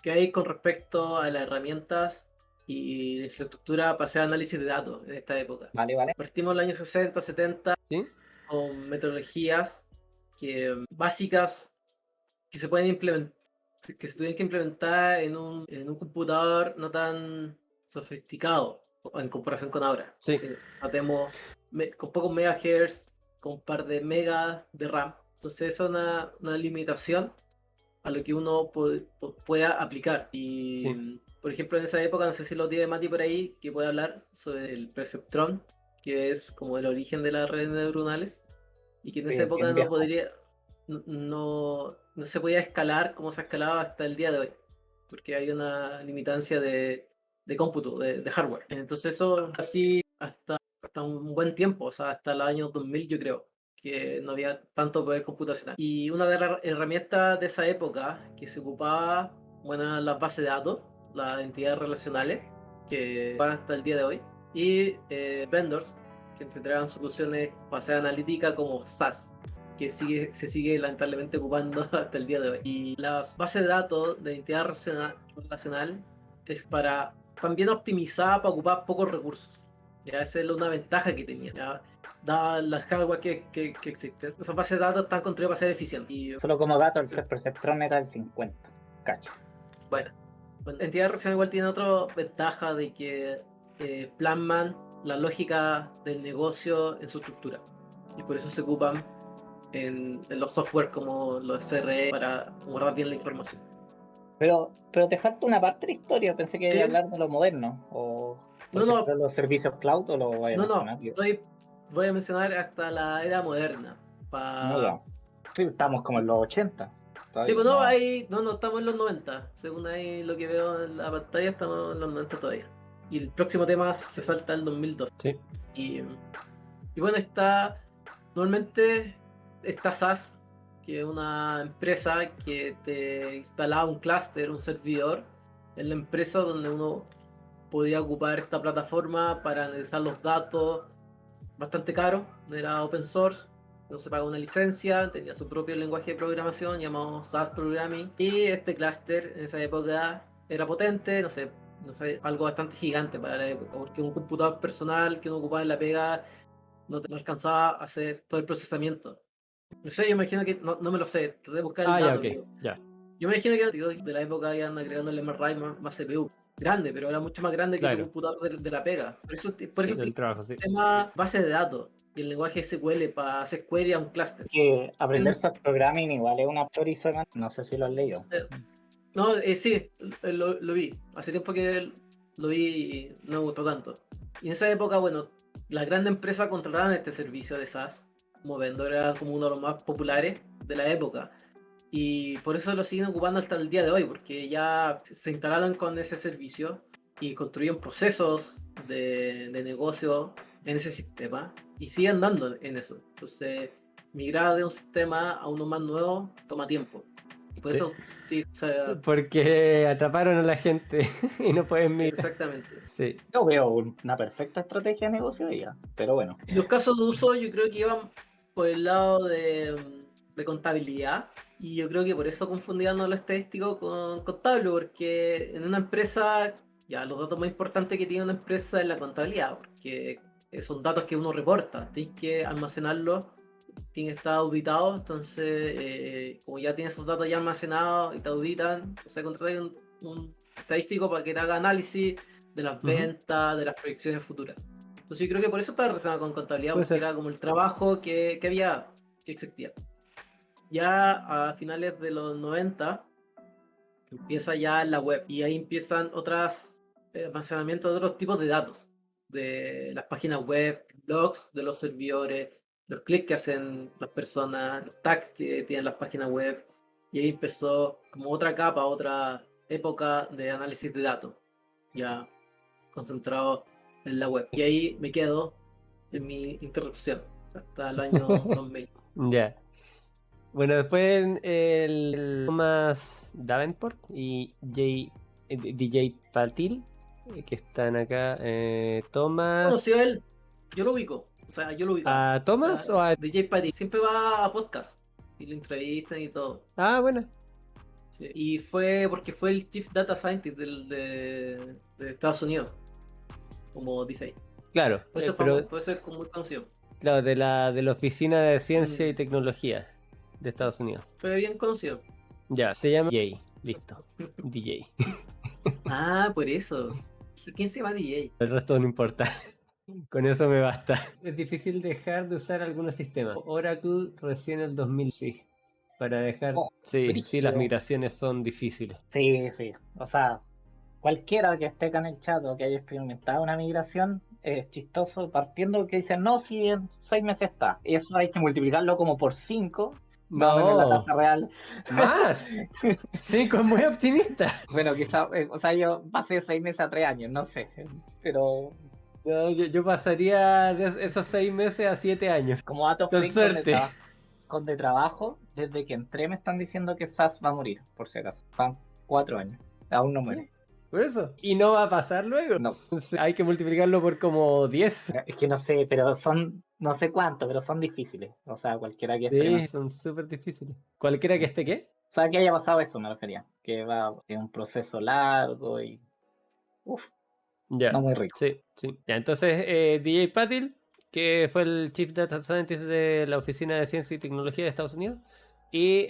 C: que hay con respecto a las herramientas y la infraestructura para hacer análisis de datos en esta época.
B: Vale, vale.
C: Partimos en los años 60, 70
A: Sí.
C: con metodologías básicas que se pueden implementar, que se tuvieran que implementar en un computador no tan sofisticado en comparación con ahora.
A: Sí.
C: Tratemos con pocos megahertz, con un par de megas de RAM. Entonces eso es una limitación a lo que uno pueda aplicar.
A: Sí.
C: Y por ejemplo en esa época, no sé si lo tiene Mati por ahí, que puede hablar sobre el perceptrón, que es como el origen de las redes neuronales, y que en esa
B: Bien,
C: época
B: bien
C: no
B: viejo.
C: podría, no se podía escalar como se ha escalado hasta el día de hoy, porque hay una limitancia de cómputo, de hardware. Entonces eso así hasta un buen tiempo, o sea, hasta el año 2000 yo creo, que no había tanto poder computacional. Y una de las herramientas de esa época que se ocupaba, bueno, eran las bases de datos, las entidades relacionales, que van hasta el día de hoy, y vendors, que entregaban soluciones basadas en analítica como SAS, que se sigue lamentablemente ocupando hasta el día de hoy. Y las bases de datos de entidad relacional es para también optimizada para ocupar pocos recursos. Ya esa es una ventaja que tenía. Ya, dadas las hardware que existen, esas bases de datos están construidas para ser eficientes. Y
B: Solo como dato, el perceptron era el 50. Cacho.
C: bueno, entidad relacional igual tiene otra ventaja de que plasman la lógica del negocio en su estructura. Y por eso se ocupan en los software como los CRE para guardar bien la información.
B: Pero te falta una parte de la historia. Pensé que
C: Sí.
B: iba a hablar de lo moderno. O por
C: No,
B: ejemplo, los servicios cloud, o lo voy a mencionar.
C: voy a mencionar hasta la era moderna.
B: No, ya. Sí, estamos como en los 80.
C: Sí,
B: Todavía,
C: pues
B: no.
C: no, estamos en los 90. Según ahí lo que veo en la pantalla, estamos en los 90 todavía. Y el próximo tema se salta al 2002.
A: Sí.
C: Y bueno, normalmente está SAS, que es una empresa que te instalaba un clúster, un servidor, en la empresa donde uno podía ocupar esta plataforma para analizar los datos, bastante caro, era open source, no se paga una licencia, tenía su propio lenguaje de programación llamado SAS Programming, y este clúster en esa época era potente, no sé, algo bastante gigante para la época, porque un computador personal que uno ocupaba en la pega no alcanzaba a hacer todo el procesamiento. No sé, yo imagino que, no me lo sé, traté de buscar el
A: Ah, ya,
C: dato.
A: ok. Ya.
C: Yo me imagino que de la época iban agregándole más RAM, más CPU. Grande, pero era mucho más grande que tu
A: Claro.
C: computador de la pega. Por eso
A: Del trabajo, sí.
C: tema base de datos y el lenguaje SQL para hacer query a un cluster.
B: Que aprender SAS Programming igual es una prioridad. No sé si lo has leído.
C: No, sí, lo vi. Hace tiempo que lo vi y no me gustó tanto. Y en esa época, bueno, las grandes empresas contrataban este servicio de SAS. Movendor era como uno de los más populares de la época. Y por eso lo siguen ocupando hasta el día de hoy, porque ya se instalaron con ese servicio y construyeron procesos de negocio en ese sistema y siguen dando en eso. Entonces, migrar de un sistema a uno más nuevo toma tiempo. Y por
A: Sí.
C: eso, sí,
A: Porque atraparon a la gente y no pueden mirar.
C: exactamente.
A: Sí.
B: Yo veo una perfecta estrategia de negocio de ella, pero bueno.
C: Y los casos de uso yo creo que iban por el lado de contabilidad. Y yo creo que por eso confundían lo estadístico con contable, porque en una empresa, ya los datos más importantes que tiene una empresa es la contabilidad, porque son datos que uno reporta, tienes que almacenarlos, tienen que estar auditados, entonces como ya tienes esos datos ya almacenados y te auditan, o sea, contratas un estadístico para que te haga análisis de las ventas, de las proyecciones futuras. Entonces yo creo que por eso está relacionado con contabilidad, porque era como el trabajo que existía. Ya a finales de los 90 empieza ya la web y ahí empiezan otras almacenamientos de otros tipos de datos, de las páginas web, logs de los servidores, los clics que hacen las personas, los tags que tienen las páginas web, y ahí empezó como otra capa, otra época de análisis de datos, ya concentrado en la web. Y ahí me quedo en mi interrupción hasta el año 2000.
A: Ya. Bueno, después el Thomas Davenport y DJ Patil, que están acá. Thomas.
C: ¿Conoció él? Yo lo ubico. O sea, yo lo ubico.
A: ¿A Thomas o a.?
C: DJ Patil siempre va a podcast y lo entrevistan y todo.
A: Ah, bueno.
C: Sí. Y fue porque fue el Chief Data Scientist de Estados Unidos, como dice ahí.
A: Claro.
C: Por eso, por eso es muy conocido.
A: Claro, de la Oficina de Ciencia y Tecnología de Estados Unidos.
C: Fue bien conocido.
A: Ya, se llama DJ. Listo. DJ.
C: Ah, por eso. ¿Quién se llama DJ?
A: El resto no importa. Con eso me basta. Es difícil dejar de usar algunos sistemas. Oracle recién en el 2000, sí. Para dejar. Sí, las migraciones son difíciles.
B: Sí. O sea, cualquiera que esté acá en el chat o que haya experimentado una migración es chistoso, partiendo que dicen, no, si en 6 meses está. Eso hay que multiplicarlo como por 5. Más o menos la tasa real.
A: ¡Más! 5 es muy optimista.
B: Bueno, quizá, o sea, yo pasé 6 meses a 3 años, no sé. Pero
A: No, yo pasaría de esos 6 meses a 7 años.
B: Como dato
A: Con
B: freak
A: suerte.
B: con de trabajo, desde que entré me están diciendo que SAS va a morir, por si acaso. Van 4 años. Aún no muere.
A: Por eso. Y no va a pasar luego.
B: No.
A: Entonces, hay que multiplicarlo por como 10.
B: Es que no sé, pero son, no sé cuánto, pero son difíciles. O sea, cualquiera que
A: Sí, son súper difíciles. Cualquiera que esté, ¿qué?
B: O sea, que haya pasado eso, me refería. Que va en un proceso largo y. Uf,
A: Ya.
B: no muy rico.
A: Sí, sí. Ya, entonces, DJ Patil, que fue el Chief Data Scientist de la Oficina de Ciencia y Tecnología de Estados Unidos. Y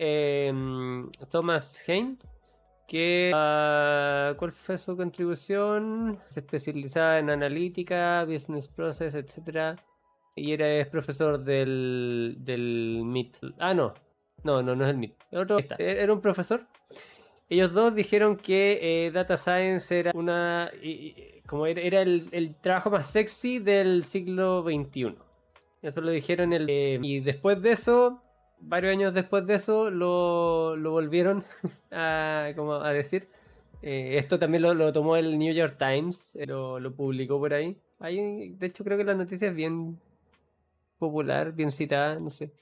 A: Thomas Hein, que ¿cuál fue su contribución? Se especializaba en analítica, business process, etcétera. Y es profesor del MIT. Ah, no. No es el MIT. Otro, ahí está. Era un profesor. Ellos dos dijeron que Data Science era como era el trabajo más sexy del siglo XXI. Eso lo dijeron y después de eso, varios años después de eso, lo volvieron como a decir. Esto también lo tomó el New York Times, lo publicó por ahí. De hecho, creo que la noticia es bien popular, bien citada, no sé,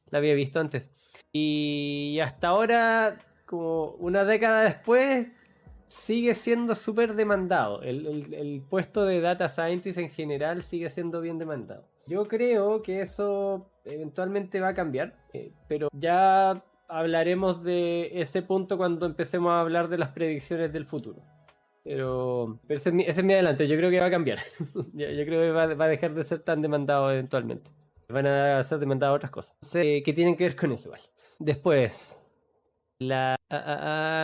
A: la había visto antes. Y hasta ahora, como una década después, sigue siendo súper demandado. El puesto de Data Scientist en general sigue siendo bien demandado. Yo creo que eso eventualmente va a cambiar, pero ya hablaremos de ese punto cuando empecemos a hablar de las predicciones del futuro. Pero ese es mi adelanto, yo creo que va a cambiar. Yo creo que va a dejar de ser tan demandado eventualmente. Van a ser demandadas otras cosas. No sé qué tienen que ver con eso igual. Después,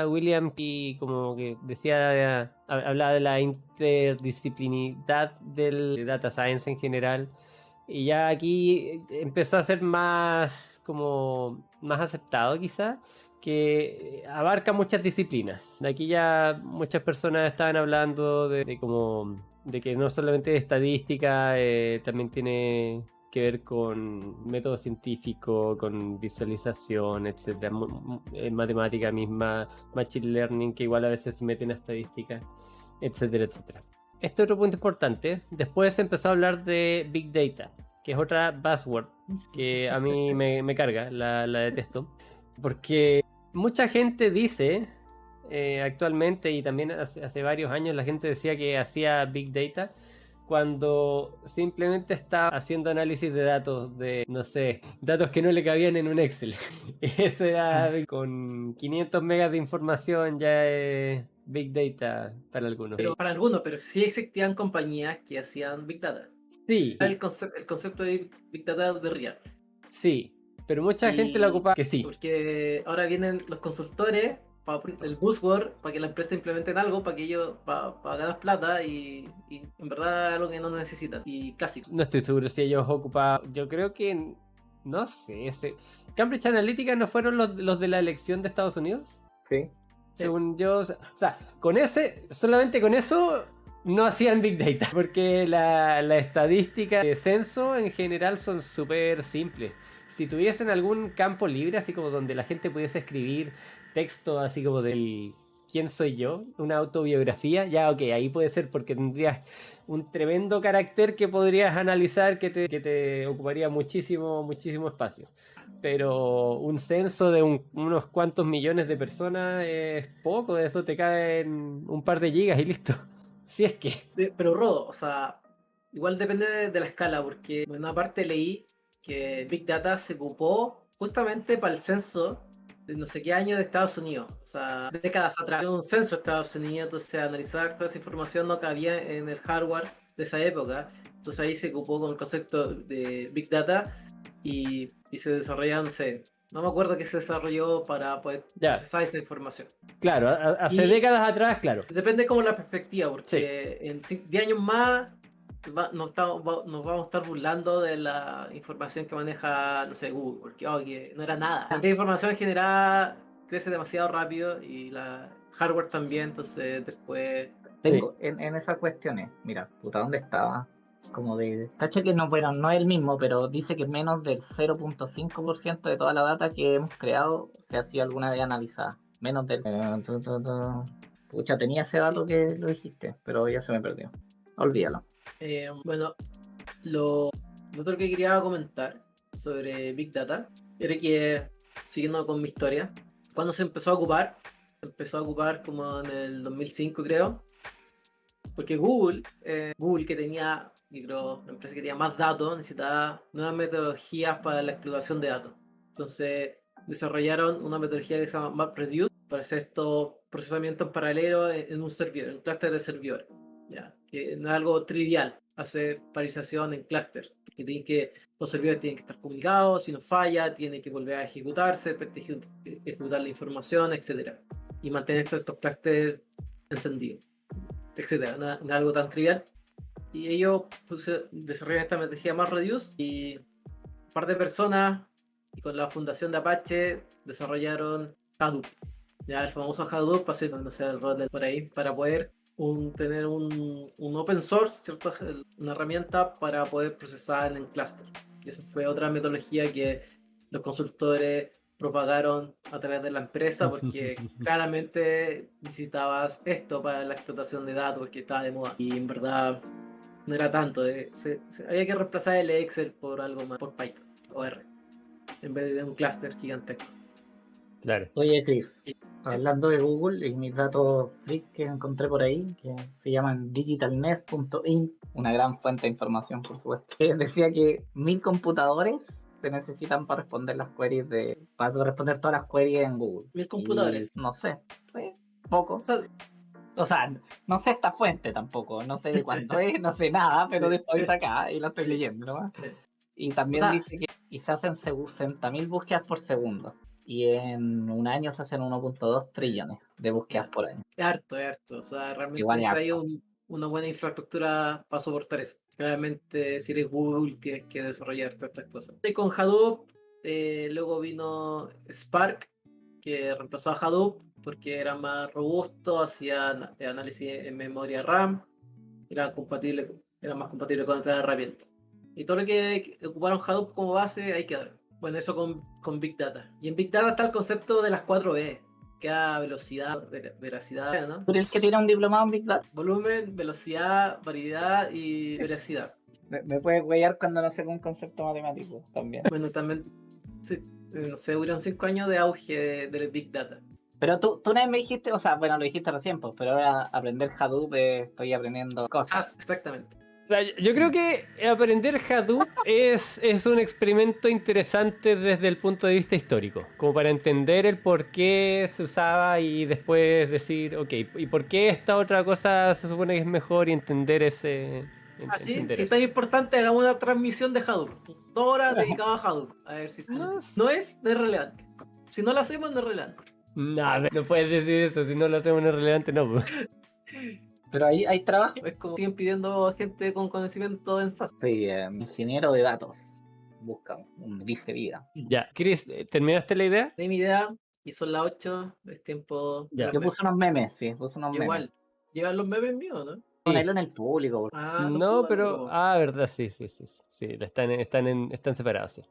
A: William, y como que decía, hablaba de la interdisciplinidad del data science en general. Y ya aquí empezó a ser más aceptado quizá, que abarca muchas disciplinas. Aquí ya muchas personas estaban hablando de que no solamente es estadística, también tiene que ver con método científico, con visualización, etcétera, matemática misma, machine learning, que igual a veces se meten a estadística, etcétera, etcétera. Este otro punto importante. Después se empezó a hablar de Big Data, que es otra buzzword que a mí me carga, la detesto, porque mucha gente dice actualmente, y también hace varios años la gente decía que hacía Big Data cuando simplemente estaba haciendo análisis de datos, no sé, datos que no le cabían en un Excel. Eso era con 500 megas de información, ya es Big Data para algunos.
C: Pero para algunos, pero sí existían compañías que hacían Big Data.
A: Sí,
C: El concepto de Big Data de real.
A: sí, pero mucha gente la ocupa que sí.
C: Porque ahora vienen los consultores, el buzzword, para que la empresa implementen algo, para que ellos, para ganar plata y en verdad algo que no necesitan. Y clásico.
A: No estoy seguro si ellos ocupaban. Yo creo que. No sé. Cambridge Analytica no fueron los de la elección de Estados Unidos.
B: Sí.
A: Según yo. O sea, solamente con eso. No hacían Big Data. Porque la estadística de censo en general son súper simples. Si tuviesen algún campo libre, así como donde la gente pudiese escribir texto, así como del ¿quién soy yo? Una autobiografía, ya ok, ahí puede ser porque tendrías un tremendo carácter que podrías analizar que te ocuparía muchísimo, muchísimo espacio. Pero un censo de unos cuantos millones de personas es poco, eso te cae en un par de gigas y listo. Si es que.
C: Pero Rodo, o sea, igual depende de la escala, porque en una parte leí que Big Data se ocupó justamente para el censo de no sé qué año de Estados Unidos, o sea, décadas atrás. Era un censo de Estados Unidos, entonces analizar toda esa información no cabía en el hardware de esa época, entonces ahí se ocupó con el concepto de Big Data y se desarrollaron, no sé, no me acuerdo qué se desarrolló para poder procesar esa información.
A: Claro, hace décadas atrás, claro.
C: Depende como la perspectiva, porque
A: sí.
C: En 10 años más nos vamos a estar burlando de la información que maneja, no sé, Google, porque que no era nada. La información generada crece demasiado rápido y la hardware también, entonces después...
B: Tengo en esas cuestiones, mira, puta, ¿dónde estaba? Como cacha que no, bueno, no es el mismo, pero dice que menos del 0.5% de toda la data que hemos creado se ha sido alguna vez analizada. Menos del... Pucha, tenía ese dato que lo dijiste, pero ya se me perdió. Olvídalo.
C: Bueno, lo otro que quería comentar sobre Big Data era que, siguiendo con mi historia, cuando se empezó a ocupar como en el 2005 creo, porque Google que tenía, yo creo, una empresa que tenía más datos, necesitaba nuevas metodologías para la explotación de datos. Entonces desarrollaron una metodología que se llama MapReduce para hacer estos procesamientos en paralelo en un servidor, en un clúster de servidores. ¿Ya? Que no es algo trivial hacer paralización en clúster, que los servidores tienen que estar comunicados, si no falla, tiene que volver a ejecutarse, ejecutar la información, etcétera, y mantener todos estos clústeres encendidos, etcétera. No es algo tan trivial. Y ellos desarrollaron esta metodología MapReduce y un par de personas y con la fundación de Apache desarrollaron Hadoop. Ya el famoso Hadoop, así no sé el rol por ahí, para poder tener un open source, ¿cierto? Una herramienta para poder procesar en cluster. Y esa fue otra metodología que los consultores propagaron a través de la empresa porque claramente necesitabas esto para la explotación de datos porque estaba de moda y en verdad no era tanto, había que reemplazar el Excel por algo más, por Python o R, en vez de un clúster gigantesco.
A: Claro.
B: Oye, Chris, hablando de Google y mis datos freak que encontré por ahí, que se llaman digitalnest.inc, una gran fuente de información, por supuesto, que decía que 1000 computadores se necesitan para responder para responder todas las queries en Google.
C: 1000 computadores.
B: Y no sé, fue poco.
C: O sea,
B: O sea, no sé esta fuente tampoco, no sé de cuánto es, no sé nada, pero
C: Sí.
B: después acá y lo estoy leyendo, ¿no? Y también
C: O sea,
B: dice que y se hacen 60.000 búsquedas por segundo. Y en un año se hacen 1.2 trillones de búsquedas por año.
C: es harto, es harto. O sea, realmente
B: Igual es
C: hay
B: harto.
C: una buena infraestructura para soportar eso. Claramente, si eres Google, tienes que desarrollar todas estas cosas. Y con Hadoop, luego vino Spark, que reemplazó a Hadoop porque era más robusto, hacía análisis en memoria RAM, era más compatible con otras herramientas. Y todo lo que ocuparon Hadoop como base, ahí quedaron. Bueno, eso con Big Data. Y en Big Data está el concepto de las 4 B, que es velocidad, veracidad, ¿no?
B: ¿Tú eres el que tiene un diplomado en Big Data?
C: Volumen, velocidad, variedad y veracidad.
B: Me puedes huellar cuando no sé un concepto matemático también.
C: Bueno, también, sí, no sé, hubieron 5 años de auge del Big Data.
B: Pero tú una vez me dijiste, o sea, bueno, lo dijiste recién, pues, pero ahora aprender Hadoop estoy aprendiendo cosas.
C: Exactamente.
A: O sea, yo creo que aprender Hadoop es un experimento interesante desde el punto de vista histórico, como para entender el por qué se usaba y después decir, ok, ¿y por qué esta otra cosa se supone que es mejor y entender ese...
C: Así,
A: entender
C: si es
A: eso.
C: tan importante, hagamos una transmisión de Hadoop. 2 horas dedicadas a Hadoop. A ver si
A: No,
C: no es relevante. Si no lo hacemos, no es relevante.
A: no puedes decir eso, si no lo hacemos no es relevante, no. Pues.
B: Pero ahí hay trabajo.
C: Es como siguen pidiendo gente con conocimiento en SAS.
B: Soy ingeniero de datos. Busca un vice vida.
A: Ya, Chris, ¿terminaste la idea?
C: De mi idea, y son las 8, es tiempo de
A: Ya.
C: los
B: Yo
C: memes.
B: puse unos memes, sí, puse unos
C: Yo
B: memes.
C: igual. ¿Llevan los memes míos, no?
B: Ponerlo en el público. Por...
C: Ah,
A: No,
C: suban,
A: pero...
C: luego.
A: Ah, verdad, sí. Sí, están separados, sí.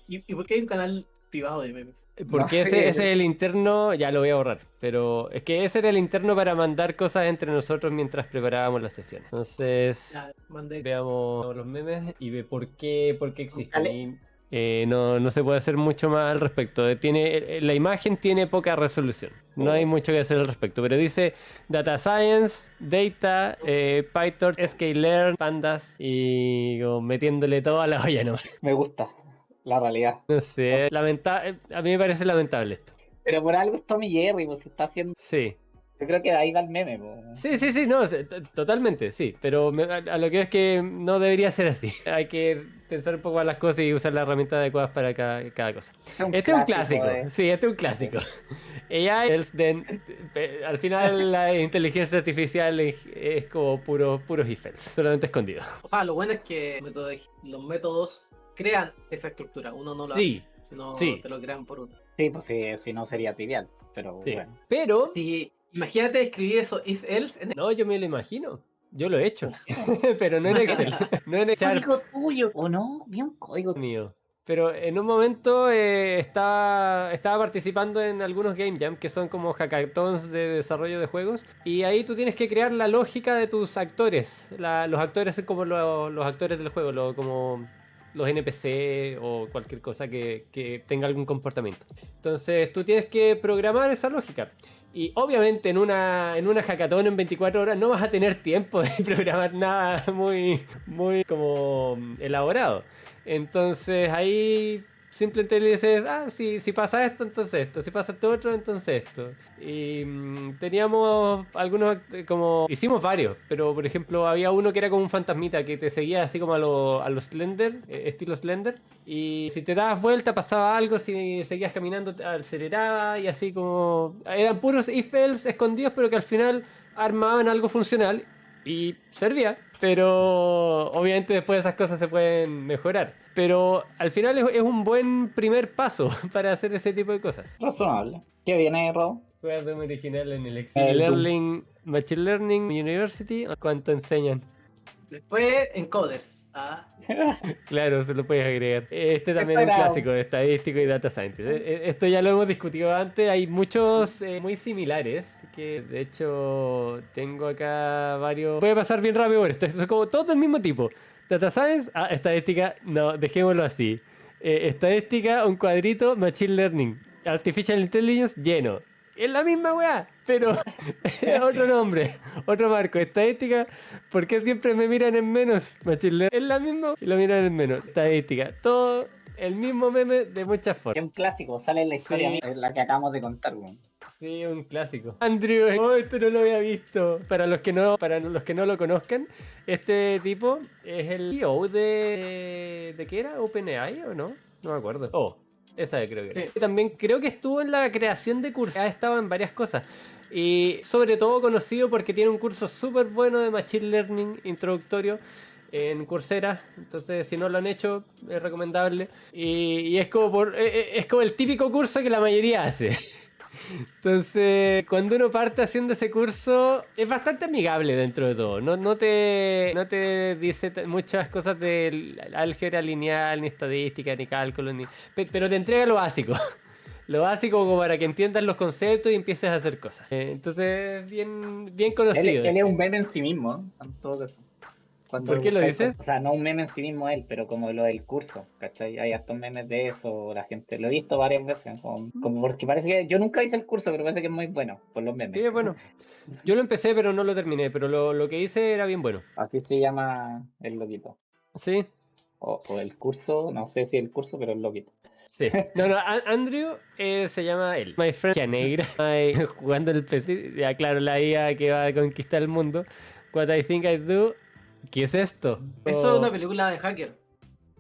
C: ¿Y por qué hay un canal privado de memes?
A: Porque
B: No sé.
A: ese es el interno, ya lo voy a borrar, pero es que ese era el interno para mandar cosas entre nosotros mientras preparábamos la sesión. Entonces,
C: Ya, mandé.
A: veamos los memes y ve por qué existen.
B: Dale.
A: Y, no se puede hacer mucho más al respecto. La imagen tiene poca resolución, no hay mucho que hacer al respecto, pero dice Data Science, Data, PyTorch, Sklearn, Pandas y como metiéndole todo a la olla, ¿no?
B: Me gusta la realidad.
A: No sé, a mí me parece lamentable esto.
B: Pero por algo es Tommy Jerry, pues está haciendo.
A: Sí.
B: Yo creo que de ahí va el meme, pues.
A: Sí, no, totalmente, sí. Pero a lo que es que no debería ser así. Hay que pensar un poco más las cosas y usar las herramientas adecuadas para cada cosa. Este es un clásico, sí, este es un clásico. AI, al final la inteligencia artificial es como puros if-else, solamente escondido.
C: O sea, lo bueno es que los métodos crean esa estructura. Uno no lo hace,
A: Sí,
C: sino
A: sí.
C: te lo crean por uno.
B: Sí, pues sí, si no sería trivial. Pero
A: Sí.
B: bueno.
A: Pero,
C: Sí, imagínate escribir eso if else en
A: no, yo me lo imagino. Yo lo he hecho. Pero no en Excel. No en Sharp
B: Código tuyo. ¿O no? Vi un código.
A: mío. Pero en un momento estaba participando en algunos Game Jam, que son como hackathons de desarrollo de juegos. Y ahí tú tienes que crear la lógica de tus actores. Los actores son como los actores del juego, como los NPC o cualquier cosa que tenga algún comportamiento. Entonces tú tienes que programar esa lógica. Y obviamente en una hackathon en 24 horas no vas a tener tiempo de programar nada muy como elaborado. Entonces ahí simplemente le dices, si pasa esto, entonces esto, si pasa esto otro, entonces esto. Y teníamos algunos, como, hicimos varios, pero por ejemplo había uno que era como un fantasmita que te seguía así como a los Slender, estilo Slender. Y si te dabas vuelta pasaba algo, si seguías caminando te aceleraba y así como... Eran puros if-else escondidos, pero que al final armaban algo funcional. Y servía, pero obviamente después esas cosas se pueden mejorar. Pero al final es un buen primer paso para hacer ese tipo de cosas.
B: Razonable. ¿Qué viene, Rob?
A: Juegas Doom original en el
B: El Doom.
A: Learning, Machine Learning University. ¿Cuánto enseñan?
C: Después, encoders.
A: Claro, se lo puedes agregar. Este también es un
B: Esperado.
A: clásico de estadístico y data scientist. Esto ya lo hemos discutido antes. Hay muchos muy similares. Que de hecho tengo acá varios. Voy a pasar bien rápido por esto. Son como todos del mismo tipo. Data science, estadística, no, dejémoslo así. Estadística, un cuadrito, machine learning. Artificial intelligence, lleno. Es la misma weá, pero otro nombre, otro marco. Estadística, ¿por qué siempre me miran en menos? Machine learning, es la misma y lo miran en menos. Estadística, todo el mismo meme de muchas
B: Es
A: formas.
B: un clásico, sale en la historia
A: Sí.
B: misma, es la que acabamos de contar, weón.
A: Sí, un clásico. Andrew, esto no lo había visto. Para los que no lo conozcan, este tipo es el CEO ¿de qué era? ¿OpenAI o no? No me acuerdo. Esa creo que era.
C: Sí.
A: Y también creo que estuvo en la creación de cursos. Ha estado en varias cosas. Y sobre todo conocido porque tiene un curso súper bueno de Machine Learning introductorio en Coursera. Entonces, si no lo han hecho, es recomendable. Y es como es como el típico curso que la mayoría hace. Entonces, cuando uno parte haciendo ese curso, es bastante amigable dentro de todo. No te dice muchas cosas de álgebra lineal, ni estadística, ni cálculo, pero te entrega lo básico. Lo básico como para que entiendas los conceptos y empieces a hacer cosas. Entonces, bien conocido.
B: Él es un meme en sí mismo, ¿no? En todo caso. Cuando
A: ¿Por qué lo
B: buscáis
A: dices?
B: cosas- o sea, no un meme en sí mismo él, pero como lo del curso, ¿cachai? Hay hartos memes de eso, la gente lo he visto varias veces, como porque parece que yo nunca hice el curso, pero parece que es muy bueno por los memes.
A: Sí, bueno. Yo lo empecé, pero no lo terminé. Pero lo que hice era bien bueno.
B: Así se llama el loquito.
A: Sí.
B: O el curso, no sé si el curso, pero el loquito.
A: Sí. No, Andrew se llama él. My friend negra. Jugando el PC. Ya, claro, la IA que va a conquistar el mundo. What I think I do. ¿Qué es esto?
C: Eso es una película de hacker.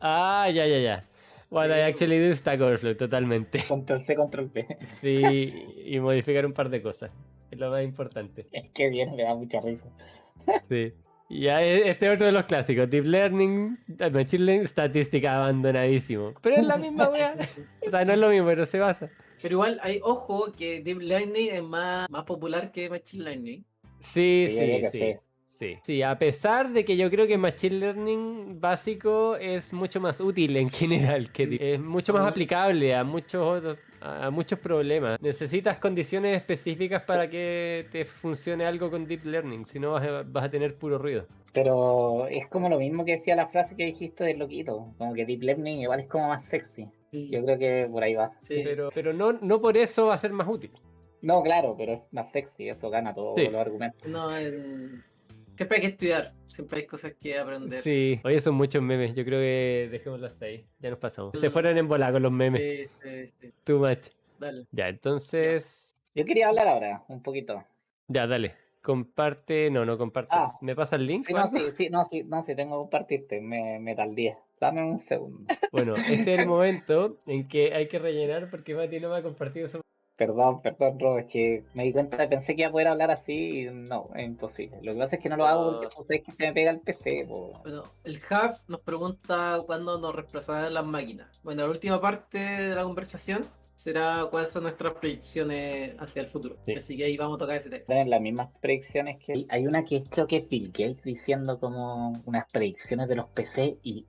A: Ya. What
C: Sí,
A: I actually do Stack Overflow, totalmente.
B: Control C, Control V.
A: Sí, y modificar un par de cosas. Es lo más importante.
B: Es que bien, me da mucha risa.
A: Sí. Y ya este es otro de los clásicos. Deep Learning, Machine Learning, estadística abandonadísimo. Pero es la misma wea. O sea, no es lo mismo, pero se basa.
C: Pero igual hay ojo que Deep Learning es más popular que Machine Learning.
A: Sí,
B: Sí, yo creo que
A: sí. Sí, a pesar de que yo creo que Machine Learning básico es mucho más útil en general, que es mucho más aplicable a muchos problemas. Necesitas condiciones específicas para que te funcione algo con Deep Learning, si no vas a tener puro ruido.
B: Pero es como lo mismo que decía la frase que dijiste del loquito, como que Deep Learning igual es como más sexy. Yo creo que por ahí va.
C: Sí.
A: Pero no por eso va a ser más útil.
B: No, claro, pero es más sexy, eso gana todos
A: Sí.
B: los argumentos.
C: No, siempre hay que estudiar, siempre hay cosas que aprender.
A: Sí, oye, son muchos memes, yo creo que dejémoslo hasta ahí, ya nos pasamos. Se fueron en bola con los memes,
C: Sí.
A: too much.
C: Dale.
A: Ya, entonces...
B: Yo quería hablar ahora, un poquito.
A: Ya, dale. Comparte. No compartas.
B: Ah.
A: ¿Me pasa el link?
B: Sí,
A: o algo?
B: sí, tengo que compartirte, me tardé. Dame un segundo.
A: Bueno, este es el momento en que hay que rellenar porque Mati no me ha compartido eso.
B: Perdón, Rob, es que me di cuenta, pensé que iba a poder hablar así y no, es imposible. Lo que pasa es que no lo hago porque ustedes que se me pega el PC, po.
C: Bueno, el Hub nos pregunta cuándo nos reemplazarán las máquinas. Bueno, la última parte de la conversación será cuáles son nuestras predicciones hacia el futuro.
A: Sí.
C: Así que ahí vamos a tocar ese tema.
B: Tienen las mismas predicciones que hay una que creo que es Bill Gates diciendo como unas predicciones de los PC y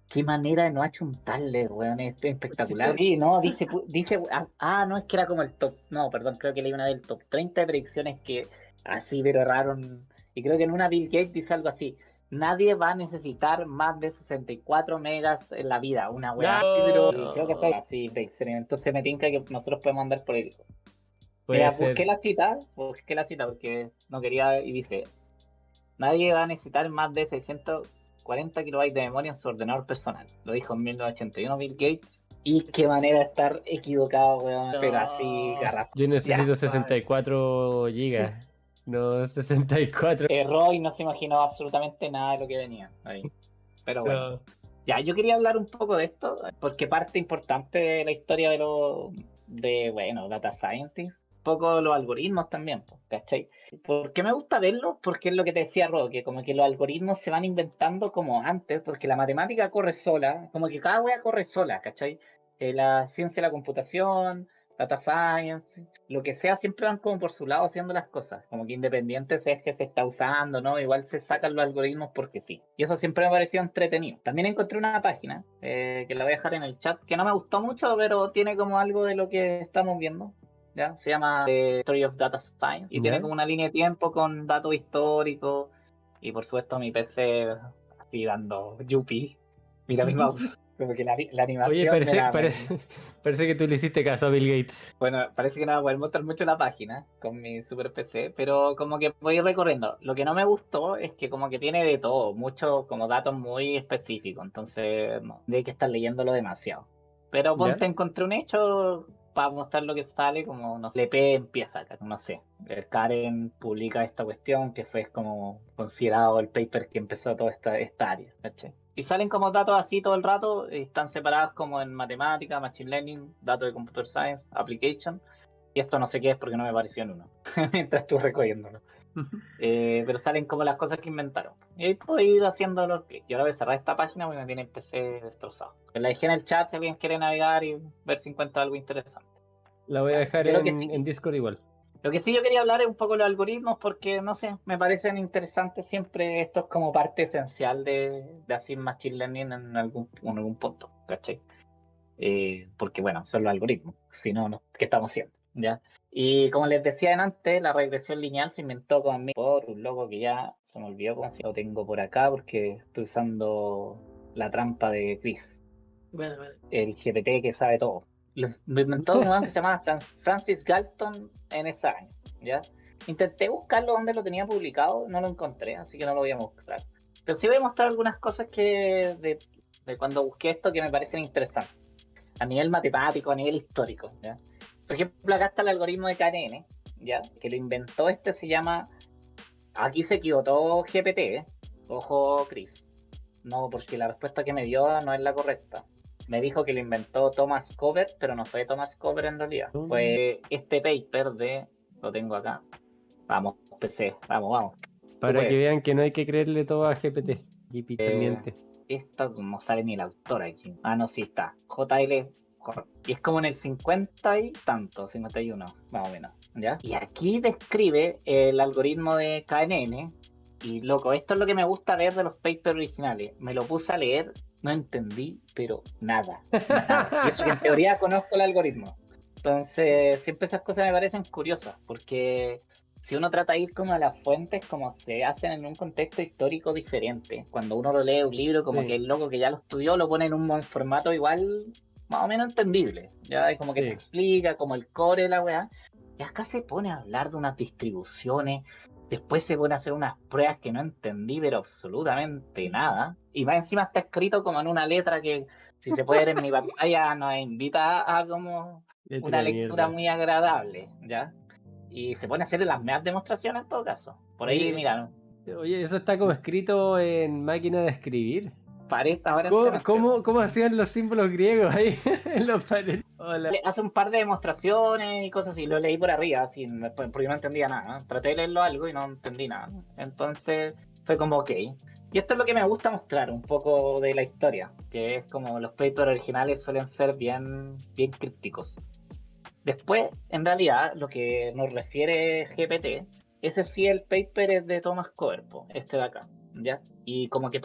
B: Qué manera de no achuntarle, weón, esto es espectacular. Sí, no, dice, no, es que era como el top, no, perdón, creo que leí una del top 30 de predicciones que así, pero erraron, y creo que en una Bill Gates dice algo así, nadie va a necesitar más de 64 megas en la vida, una weá así, pero y creo que fue así, predicciones, entonces me tinca que nosotros podemos andar por ahí.
A: Puede
B: Mira,
A: ser.
B: busqué la cita porque no quería, y dice, nadie va a necesitar más de 640 kilobytes de memoria en su ordenador personal. Lo dijo en 1981 Bill Gates. Y qué manera de estar equivocado, weón. Pero así,
A: No.
B: garrafal.
A: Yo
B: Ya,
A: necesito 64 gigas, no 64.
B: erró y no se imaginó absolutamente nada de lo que venía ahí. Pero bueno.
A: No.
B: Ya, yo quería hablar un poco de esto, porque parte importante de la historia bueno, Data Scientist, un poco los algoritmos también, pues, ¿cachai? ¿Por qué me gusta verlo? Porque es lo que te decía Ro, que como que los algoritmos se van inventando como antes, porque la matemática corre sola, como que cada wea corre sola, ¿cachai? La ciencia de la computación, Data Science, lo que sea, siempre van como por su lado haciendo las cosas, como que independiente si es que se está usando, ¿no? Igual se sacan los algoritmos porque sí. Y eso siempre me ha parecido entretenido. También encontré una página, que la voy a dejar en el chat, que no me gustó mucho, pero tiene como algo de lo que estamos viendo. ¿Ya? Se llama The Story of Data Science y tiene
A: ¿Ya?
B: como una línea de tiempo con datos históricos y por supuesto mi PC así dando yupi. Mira mi mouse. Como que la
A: Oye,
B: animación, mira,
A: parece que tú le hiciste caso a Bill Gates.
B: bueno, parece que no va a poder mostrar mucho la página con mi super PC, pero como que voy recorriendo. Lo que no me gustó es que como que tiene de todo, muchos como datos muy específicos, entonces no, hay que estar leyéndolo demasiado. Pero
A: ¿Ya?
B: ponte, encontré un hecho para mostrar lo que sale, como, no sé, LP empieza acá, no sé. El Karen publica esta cuestión que fue como considerado el paper que empezó toda esta área, ¿cachai? Y salen como datos así todo el rato, están separados como en matemática, machine learning, datos de computer science, application. Y esto no sé qué es porque no me apareció en uno, mientras estuve recogiéndolo. Pero salen como las cosas que inventaron. Y ahí puedo ir haciendo los clics. Yo ahora voy a cerrar esta página porque me tiene el PC destrozado. La dejé en el chat si alguien quiere navegar y ver si encuentra algo interesante.
A: La voy a
B: Ya.
A: dejar
B: Yo
A: en Discord igual.
B: lo que sí yo quería hablar es un poco de los algoritmos porque, no sé, me parecen interesantes siempre estos como parte esencial de hacer machine learning en algún punto, ¿cachai? Porque bueno, son los algoritmos, si no, ¿qué estamos haciendo? ¿Ya? Y como les decía antes, la regresión lineal se inventó conmigo por un logo que ya se me olvidó cómo se lo tengo por acá porque estoy usando la trampa de Chris,
C: Bueno, bueno.
B: el GPT que sabe todo. Lo inventó un man que se llama Francis Galton en ese año, ¿ya? Intenté buscarlo donde lo tenía publicado, no lo encontré, así que no lo voy a mostrar. Pero sí voy a mostrar algunas cosas de cuando busqué esto que me parecen interesantes a nivel matemático, a nivel histórico. ¿Ya? Por ejemplo, acá está el algoritmo de KNN, ¿ya? Que lo inventó se llama, aquí se equivocó GPT, ojo Chris, no, porque la respuesta que me dio no es la correcta. Me dijo que lo inventó Thomas Cover, pero no fue Thomas Cover en realidad. Fue este paper lo tengo acá. Vamos, PC, vamos. Tú
A: Para que
B: puedes.
A: vean que no hay que creerle todo a GPT. GPT miente.
B: Esta no sale ni el autor aquí. Ah, no, sí está. JL. Y es como en el 50 y tanto, 51, más o menos. ¿Ya? Y aquí describe el algoritmo de KNN. Y loco, esto es lo que me gusta ver de los papers originales. Me lo puse a leer, no entendí, pero nada. Y eso que en teoría conozco el algoritmo. Entonces, siempre esas cosas me parecen curiosas, porque si uno trata de ir como a las fuentes, como se hacen en un contexto histórico diferente, cuando uno lo lee un libro, como que
A: Sí,
B: el loco que ya lo estudió lo pone en un formato igual, más o menos entendible, ya es como que te
A: sí.
B: explica, como el core de la weá, y acá se pone a hablar de unas distribuciones, después se pone a hacer unas pruebas que no entendí, pero absolutamente nada, y más encima está escrito como en una letra que, si se puede ver en mi pantalla, nos invita a como
A: Letra
B: una
A: de
B: lectura
A: mierda.
B: muy agradable, ¿ya? Y se pone a hacer las meas demostraciones en todo caso. Por ahí,
A: Oye,
B: mira,
A: oye, eso está como escrito en máquina de escribir.
B: parece
A: ¿Cómo,
B: aparentemente.
A: cómo, cómo hacían los símbolos griegos ahí en los paredes? Hola.
B: Hace un par de demostraciones y cosas así, lo leí por arriba, así, porque no entendía nada, ¿no? Traté de leerlo algo y no entendí nada. Entonces fue como, ok. Y esto es lo que me gusta mostrar, un poco de la historia, que es como los papers originales suelen ser bien crípticos. Después, en realidad, lo que nos refiere GPT, ese sí el paper es de Thomas Coverpo, este de acá, ¿ya? y como que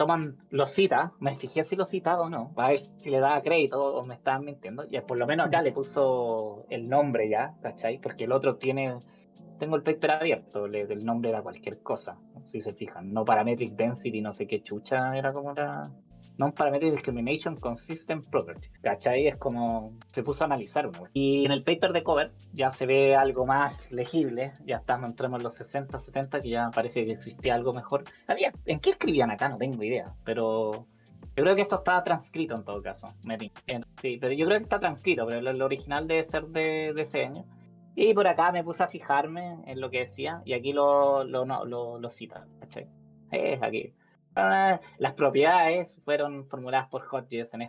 B: lo cita, me fijé si lo citaba o no, a ver si le daba crédito o me estaban mintiendo, y por lo menos acá le puso el nombre ya, ¿cachai? Porque el otro tengo el paper abierto, el nombre era cualquier cosa, si se fijan, no parametric density, no sé qué chucha, era como la... Non-parametric discrimination consistent properties, ¿cachai? Es como se puso a analizar uno. Y en el paper de cover ya se ve algo más legible, ya entramos en los 60, 70, que ya parece que existía algo mejor. ¿En qué escribían acá? No tengo idea, pero yo creo que esto está transcrito en todo caso. Sí, pero yo creo que está transcrito, pero el original debe ser de ese año. Y por acá me puse a fijarme en lo que decía, y aquí lo cita, ¿cachai? Es aquí. Las propiedades fueron formuladas por Hodges en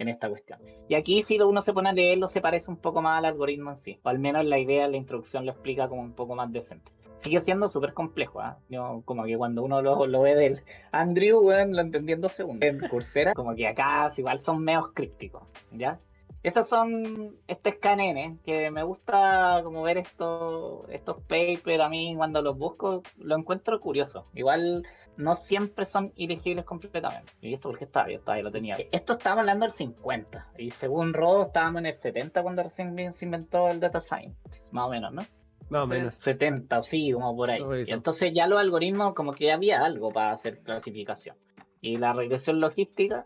B: esta cuestión. Y aquí si uno se pone a leerlo se parece un poco más al algoritmo en sí, o al menos la idea, la introducción lo explica como un poco más decente. Sigue siendo súper complejo, ¿eh? Yo, como que cuando uno lo ve del Andrew, bueno, lo entendí en 2 segundos. En Coursera, como que acá igual son medio crípticos, ¿ya? Esos son KNN, que me gusta como ver estos papers, a mí cuando los busco lo encuentro curioso. Igual no siempre son ilegibles completamente. ¿Y esto porque estaba? Yo todavía lo tenía. Esto estábamos hablando del 50, y según Rodo estábamos en el 70 cuando recién se inventó el Data Science, más o menos, ¿no?
A: Más o menos.
B: 70, sí, como por ahí.
A: Todo eso.
B: Y entonces ya los algoritmos como que había algo para hacer clasificación. Y la regresión logística,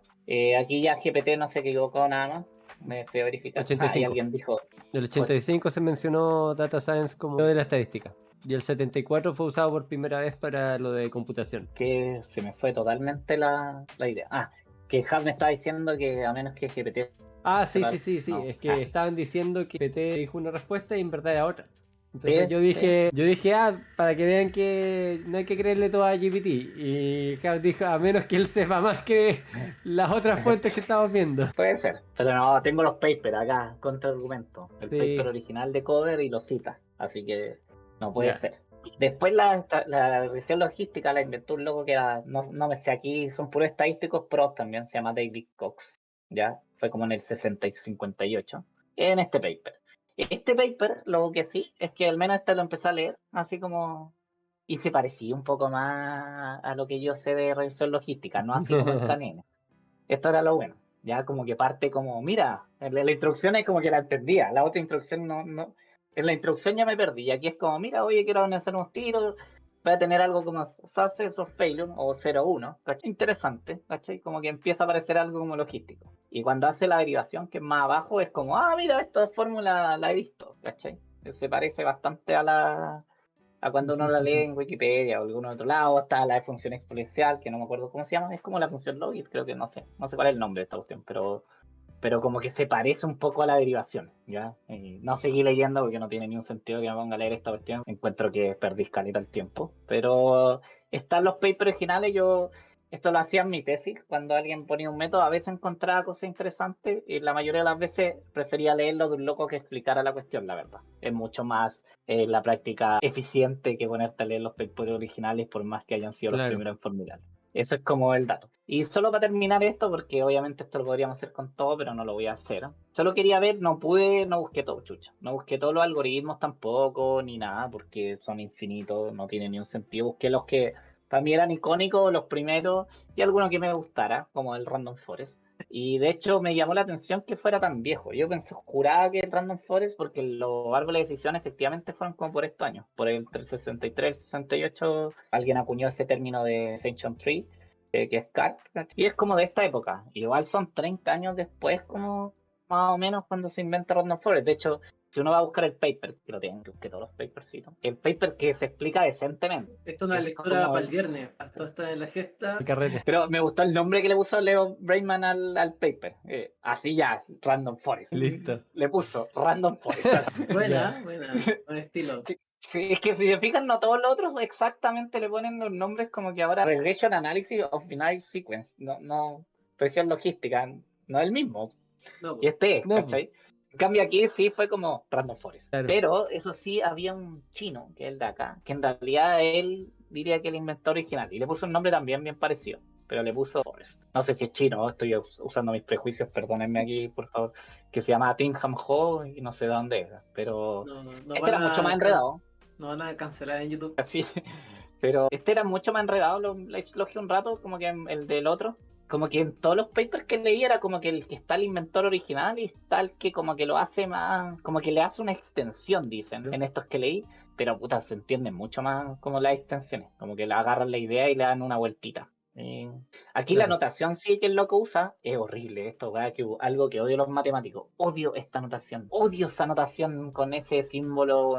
B: aquí ya GPT no se equivocó nada más. Me fui a verificar.
A: 85.
B: Y alguien dijo...
A: Del 85 se mencionó Data Science como lo de la estadística. Y el 74 fue usado por primera vez para lo de computación.
B: Que se me fue totalmente la idea. Que Hub me estaba diciendo que a menos que GPT...
A: Sí.
B: No.
A: Es que estaban diciendo que GPT dijo una respuesta y en verdad era otra. Entonces yo dije, para que vean que no hay que creerle todo a GPT. Y Hub dijo, a menos que él sepa más que las otras fuentes que estamos viendo.
B: Puede ser, pero no, tengo los papers acá, contra argumento. El paper original de Cover y lo cita, así que no puede ser. Después la regresión logística la inventó un loco que era, no me sé, aquí son puros estadísticos pros también, se llama David Cox, ya, fue como en el 60 y 58, en este paper. Este paper, lo que sí, es que al menos este lo empecé a leer, así como, y se parecía un poco más a lo que yo sé de regresión logística, no así como el KNN. Esto era lo bueno. Ya como que parte como, mira, la introducción es como que la entendía, la otra introducción no, en la introducción ya me perdí, y aquí es como, mira, oye, quiero hacer unos tiros, voy a tener algo como success or failure, o 0-1, ¿cachai? Interesante, ¿cachai? Como que empieza a aparecer algo como logístico. Y cuando hace la derivación, que es más abajo, es como, mira, esta fórmula la he visto, ¿cachai? Se parece bastante a cuando uno la lee en Wikipedia o algún otro lado. Está la de función exponencial, que no me acuerdo cómo se llama, es como la función logit, creo que no sé cuál es el nombre de esta cuestión, pero como que se parece un poco a la derivación, ¿ya? No seguí leyendo porque no tiene ni un sentido que me ponga a leer esta cuestión, encuentro que perdí caleta el tiempo, pero están los papers originales. Esto lo hacía en mi tesis, cuando alguien ponía un método, a veces encontraba cosas interesantes y la mayoría de las veces prefería leerlo de un loco que explicara la cuestión, la verdad. Es mucho más la práctica eficiente que ponerte a leer los papers originales por más que hayan sido los primeros en formular. Eso es como el dato. Y solo para terminar esto, porque obviamente esto lo podríamos hacer con todo, pero no lo voy a hacer. Solo quería ver, no busqué todo, chucha. No busqué todos los algoritmos tampoco, ni nada, porque son infinitos, no tienen ni un sentido. Busqué los que para mí eran icónicos, los primeros, y algunos que me gustara, como el Random Forest. Y de hecho me llamó la atención que fuera tan viejo. Yo juraba que el Random Forest, porque los árboles de decisión efectivamente fueron como por estos años, por el 63, 68, alguien acuñó ese término de Ascension Tree, que es CART, y es como de esta época. Igual son 30 años después, como más o menos, cuando se inventa Random Forest. De hecho, si uno va a buscar el paper, que lo tienen, que busque todos los papercitos, el paper que se explica decentemente.
C: Esto es una lectura para el viernes, esto está en la fiesta.
B: Pero me gustó el nombre que le puso Leo Brainman al paper. Así ya, Random Forest.
A: Listo.
B: Le puso Random Forest.
C: buena, buen estilo.
B: Sí, es que si se fijan, no todos los otros exactamente le ponen los nombres como que ahora Regression Analysis of Binary Sequence. No, presión logística, no es el mismo.
C: No,
B: y es, ¿cachai? En cambio aquí sí fue como Random Forest.
A: Claro.
B: Pero eso sí, había un chino, que es el de acá, que en realidad él diría que el inventor original. Y le puso un nombre también bien parecido, pero le puso Forest. No sé si es chino, estoy usando mis prejuicios, perdónenme aquí, por favor. Que se llama Tingham Ho y no sé dónde era. Pero
C: no
B: este era mucho más enredado.
C: No van a cancelar en YouTube.
B: Así, Pero este era mucho más enredado, lo explogé un rato, como que el del otro. Como que en todos los papers que leí era como que el que está el inventor original y está el que como que lo hace más, como que le hace una extensión, dicen, en estos que leí. Pero puta, se entiende mucho más como las extensiones, como que le agarran la idea y le dan una vueltita. Aquí la
A: Claro.
B: notación sí que el loco usa es horrible. Esto va que algo que odio los matemáticos. Odio esta notación. Odio esa notación con ese símbolo.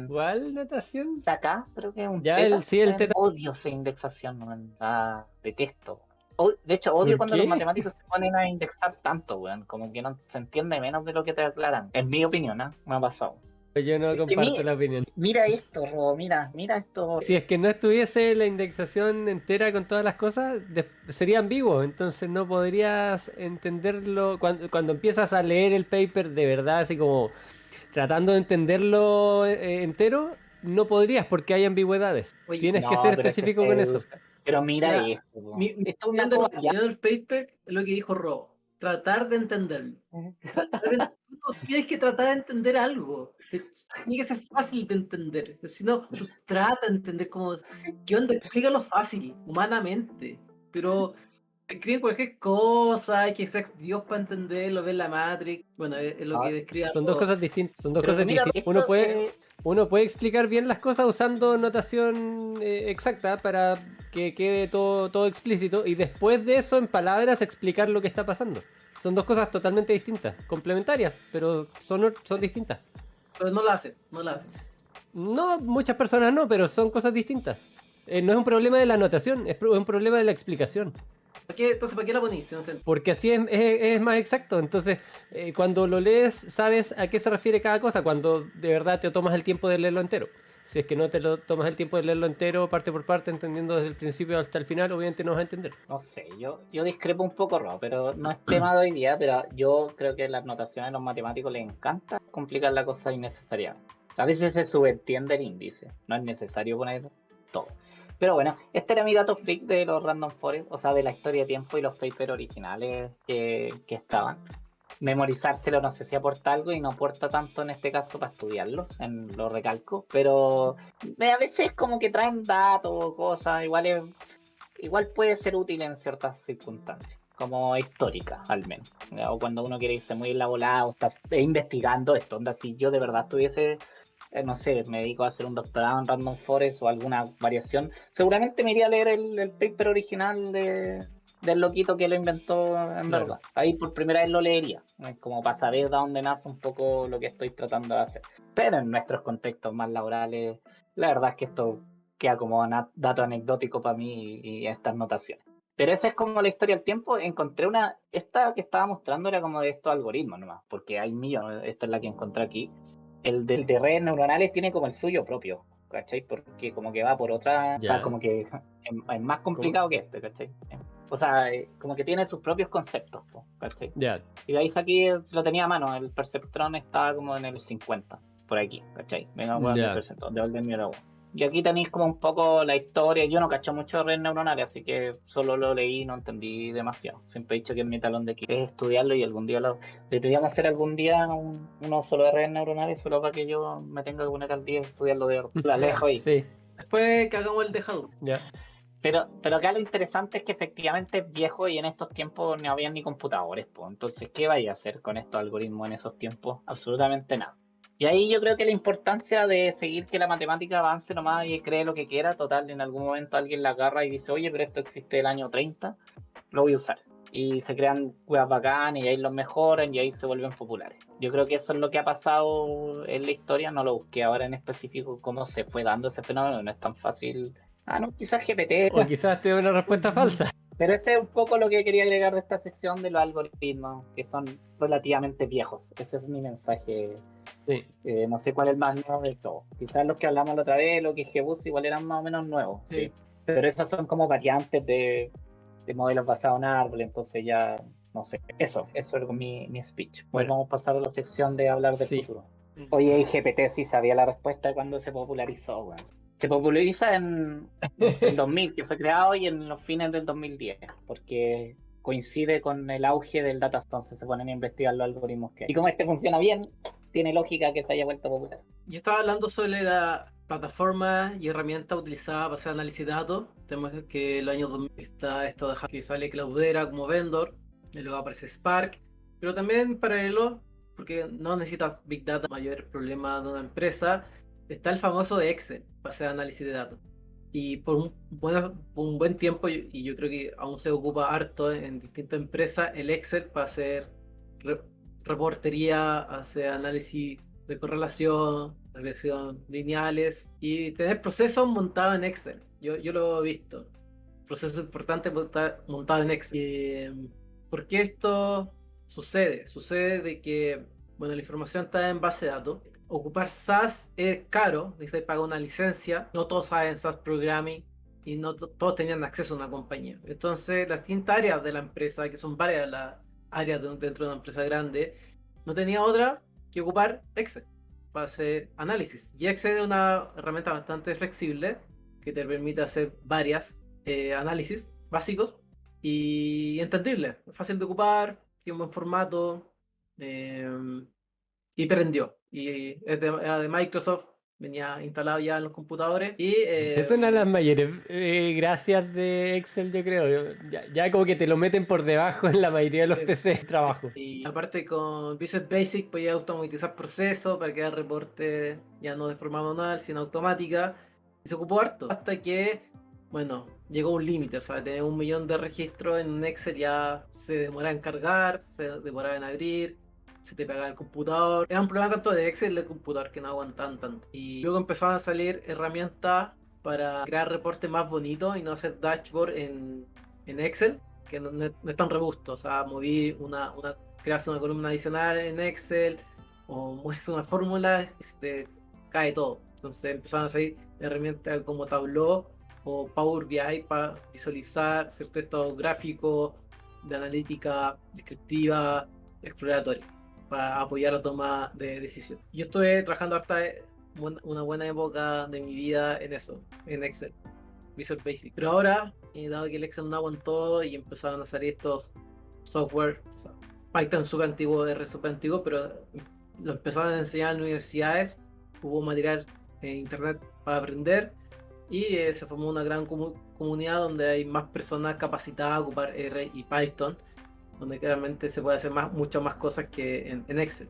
A: ¿Cuál notación?
B: Acá, creo que es un
A: Ya
B: teta.
A: sí, el teta.
B: Odio esa indexación, weón. Detesto. De hecho, odio
A: ¿Por
B: cuando los
A: qué?
B: matemáticos se ponen a indexar tanto, weón. Como que no se entiende menos de lo que te aclaran. En mi opinión, ¿eh? Me ha pasado.
A: Yo no
B: Es que
A: comparto la opinión.
B: mira esto, Robo, mira esto.
A: Si es que no estuviese la indexación entera con todas las cosas, sería ambiguo, entonces no podrías entenderlo. Cuando empiezas a leer el paper de verdad, así como tratando de entenderlo entero, no podrías porque hay ambigüedades.
C: Oye,
A: Tienes que
B: No,
A: ser
B: pero es que
A: específico con eso.
B: pero mira
C: mira,
B: esto, po. Esto es una
C: viendo,
B: cosa.
C: viendo el paper, es lo que dijo Robo. Tratar de entenderlo. Tú no tienes que tratar de entender algo. Tiene que ser fácil de entender. Si no, tú trata de entender cómo. ¿Qué onda? Explícalo fácil, humanamente. Pero escriben cualquier cosa, hay que ser Dios para entenderlo, ver la Matrix. Bueno, es lo que describe
A: Son dos
C: todo.
A: cosas distintas. Son dos
B: Pero
A: cosas
B: mira,
A: distintas.
B: esto
A: Uno puede explicar bien las cosas usando notación exacta para que quede todo explícito y después de eso en palabras explicar lo que está pasando. Son dos cosas totalmente distintas, complementarias, pero son distintas.
C: Pero no lo hacen, no lo hacen.
A: No, muchas personas no, pero son cosas distintas. No es un problema de la notación, es un problema de la explicación.
C: Entonces, ¿para qué la ponís? Si no se entiende?
A: Porque así es más exacto. Entonces, cuando lo lees, sabes a qué se refiere cada cosa, cuando de verdad te tomas el tiempo de leerlo entero. Si es que no te lo tomas el tiempo de leerlo entero, parte por parte, entendiendo desde el principio hasta el final, obviamente no vas a entender.
B: no sé, yo discrepo un poco, Rob, pero no es tema de hoy día, pero yo creo que las notaciones a los matemáticos les encanta complicar la cosa innecesariamente. A veces se subentiende el índice, no es necesario poner todo. Pero bueno, este era mi dato freak de los Random Forest, o sea, de la historia de tiempo y los papers originales que estaban. Memorizárselo no sé si aporta algo y no aporta tanto en este caso para estudiarlos, lo recalco, pero a veces como que traen datos o cosas, igual puede ser útil en ciertas circunstancias, como histórica al menos, o cuando uno quiere irse muy en la volada o está investigando esto, onda, si yo de verdad estuviese, no sé, me dedico a hacer un doctorado en Random Forest o alguna variación, seguramente me iría a leer el paper original del loquito que lo inventó en
A: Claro.
B: verdad. Ahí por primera vez lo leería, como para saber de dónde nace un poco lo que estoy tratando de hacer. Pero en nuestros contextos más laborales, la verdad es que esto queda como dato anecdótico para mí y estas notaciones. Pero esa es como la historia del tiempo. Encontré esta que estaba mostrando era como de estos algoritmos nomás, porque hay millones, esta es la que encontré aquí. El de redes neuronales tiene como el suyo propio, ¿cachai? Porque como que va por otra, o sea,
A: Ya.
B: como que es más complicado que este, ¿cachai? O sea, como que tiene sus propios conceptos, ¿cachai?
A: Ya.
B: Y de ahí saqué, lo tenía a mano, el perceptrón estaba como en el 50, por aquí, ¿cachai? Venga, bueno,
A: Ya.
B: el perceptrón, de orden mi Y aquí tenéis como un poco la historia. Yo no cacho mucho de redes neuronales, así que solo lo leí y no entendí demasiado. Siempre he dicho que es mi talón de Aquiles es estudiarlo y algún día deberíamos hacer algún día uno solo de redes neuronales, solo para que yo me tenga que poner al día y estudiarlo de verdad. La dejo ahí.
A: Sí,
C: Después que hagamos el de Hadoop.
A: ya.
B: Pero acá lo interesante es que efectivamente es viejo y en estos tiempos no habían ni computadores, pues. Entonces, ¿qué vaya a hacer con estos algoritmos en esos tiempos? Absolutamente nada. Y ahí yo creo que la importancia de seguir que la matemática avance nomás y cree lo que quiera, total, en algún momento alguien la agarra y dice, oye, pero esto existe del año 30, lo voy a usar. Y se crean webs bacanas y ahí los mejoran y ahí se vuelven populares. Yo creo que eso es lo que ha pasado en la historia, no lo busqué ahora en específico cómo se fue dando ese fenómeno, no es tan fácil. No, quizás GPT.
A: O quizás te dé una respuesta falsa.
B: Pero ese es un poco lo que quería agregar de esta sección de los algoritmos, que son relativamente viejos. Ese es mi mensaje.
A: Sí.
B: No sé cuál es el más nuevo de todo. Quizás los que hablamos la otra vez, los que GBoost igual eran más o menos nuevos.
C: Sí.
B: ¿sí? Pero esas son como variantes de modelos basados en árboles, entonces ya, no sé. Eso es mi speech.
A: Bueno.
B: Vamos a pasar a la sección de hablar del
A: Sí.
B: futuro. Oye, y GPT sí sabía la respuesta cuando se popularizó, weón. Se populariza en el 2000, que fue creado, y en los fines del 2010, porque coincide con el auge del data, entonces se ponen a investigar los algoritmos que hay. Y como este funciona bien, tiene lógica que se haya vuelto popular.
C: Yo estaba hablando sobre plataformas y herramientas utilizadas para hacer análisis de datos. Tenemos que en los años 2000 está esto de que sale Cloudera como vendor, y luego aparece Spark, pero también en paralelo, porque no necesitas Big Data, mayor problema de una empresa, está el famoso Excel para hacer análisis de datos. Y por un buen tiempo, y yo creo que aún se ocupa harto en distintas empresas, el Excel para hacer re- reportería, hacer análisis de correlación, regresión lineales y tener procesos montados en Excel. Yo lo he visto. Procesos importantes montados en Excel. ¿Por qué esto sucede? Sucede de que, bueno, la información está en base de datos. Ocupar SAS es caro, necesitas pagar una licencia. No todos saben SAS Programming y no todos tenían acceso a una compañía. Entonces, las distintas áreas de la empresa, que son varias las áreas dentro de una empresa grande, no tenía otra que ocupar Excel para hacer análisis. Y Excel es una herramienta bastante flexible que te permite hacer varias análisis básicos y entendible, fácil de ocupar, tiene un buen formato y prendió. Y era de Microsoft, venía instalado ya en los computadores y
A: Es una de las mayores gracias de Excel, yo creo. Ya como que te lo meten por debajo en la mayoría de los PC de trabajo.
C: y aparte con Visual Basic podía automatizar procesos para que el reporte ya no de forma manual, sino automática. Y se ocupó harto. Hasta que, bueno, llegó un límite. O sea, tener 1 millón de registros en un Excel ya se demoraba en cargar, se demoraba en abrir, se te pegaba el computador. Era un problema tanto de Excel y del computador que no aguantaban tanto. Y luego empezaban a salir herramientas para crear reportes más bonitos y no hacer dashboard en Excel que no es tan robusto, o sea, mover creas una columna adicional en Excel o mueves una fórmula y se te cae todo. Entonces empezaron a salir herramientas como Tableau o Power BI para visualizar ciertos estos gráficos de analítica descriptiva, exploratoria, para apoyar la toma de decisión. Yo estuve trabajando hasta una buena época de mi vida en eso, en Excel. Visual Basic. Pero ahora, dado que el Excel no aguantó y empezaron a salir estos software, o sea, Python súper antiguo, R súper antiguo, pero lo empezaron a enseñar en universidades, hubo material en internet para aprender y se formó una gran comunidad donde hay más personas capacitadas a ocupar R y Python, donde claramente se puede hacer muchas más cosas que en Excel.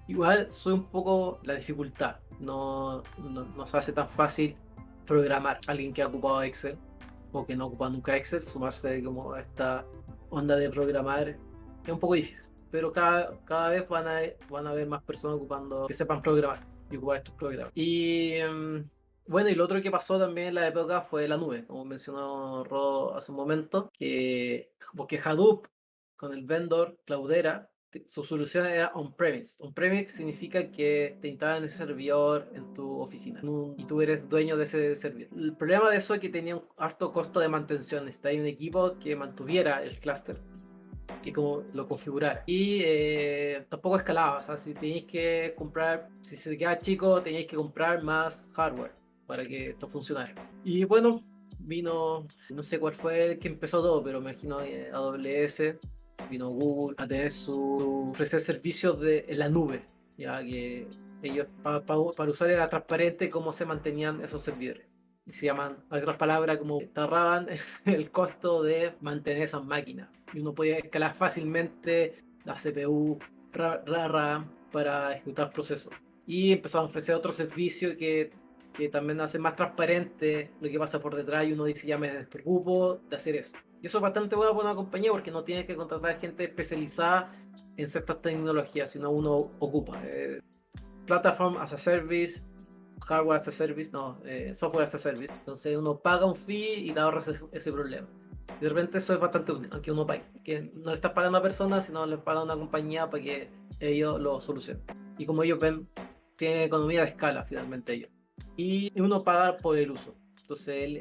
C: Igual sube un poco la dificultad, no se hace tan fácil programar. Alguien que ha ocupado Excel o que no ocupa nunca Excel, sumarse como a esta onda de programar es un poco difícil. Pero cada vez van a haber más personas ocupando que sepan programar y ocupar estos programas. Y bueno, y lo otro que pasó también en la época fue la nube, como mencionó Ro hace un momento, porque Hadoop con el vendor Cloudera, su solución era on-premise. On-premise significa que te instalan el servidor en tu oficina y tú eres dueño de ese servidor. El problema de eso es que tenía un alto costo de mantención. Necesitaba un equipo que mantuviera el clúster, que como lo configurara. Y tampoco escalaba. O sea, si tenéis que comprar, si se te queda chico, tenéis que comprar más hardware para que esto funcionara. Y bueno, vino, no sé cuál fue el que empezó todo, pero me imagino AWS, vino Google a tener ofrecer servicios en la nube, ya que ellos para usar era transparente cómo se mantenían esos servidores. Y se llaman, en otras palabras, como te ahorraban el costo de mantener esas máquinas. Y uno podía escalar fácilmente la CPU, la RAM para ejecutar procesos. Y empezaron a ofrecer otro servicio que también hace más transparente lo que pasa por detrás y uno dice ya me despreocupo de hacer eso. Y eso es bastante bueno para una compañía porque no tienes que contratar gente especializada en ciertas tecnologías, sino uno ocupa Platform as a Service, Hardware as a Service, no, Software as a Service. Entonces uno paga un fee y te ahorras ese problema. Y de repente eso es bastante útil, aunque uno pague. Que no le estás pagando a personas, sino le paga a una compañía para que ellos lo solucionen. Y como ellos ven, tienen economía de escala finalmente ellos. Y uno paga por el uso. Entonces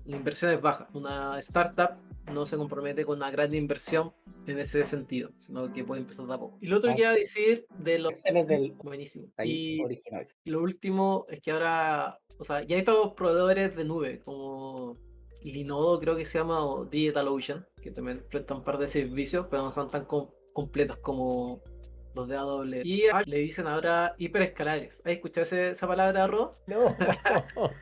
C: la inversión es baja. Una startup no se compromete con una gran inversión en ese sentido, sino que puede empezar de a poco. Y lo otro que iba a decir de los...
B: Excel es del
C: Buenísimo.
B: país original.
C: Y lo último es que ahora, o sea, ya hay estos proveedores de nube como Linode, creo que se llama, o DigitalOcean, que también prestan un par de servicios, pero no son tan completos como los de AWS. Y le dicen ahora hiperescalables. ¿Has escuchado esa palabra, Ro?
A: No,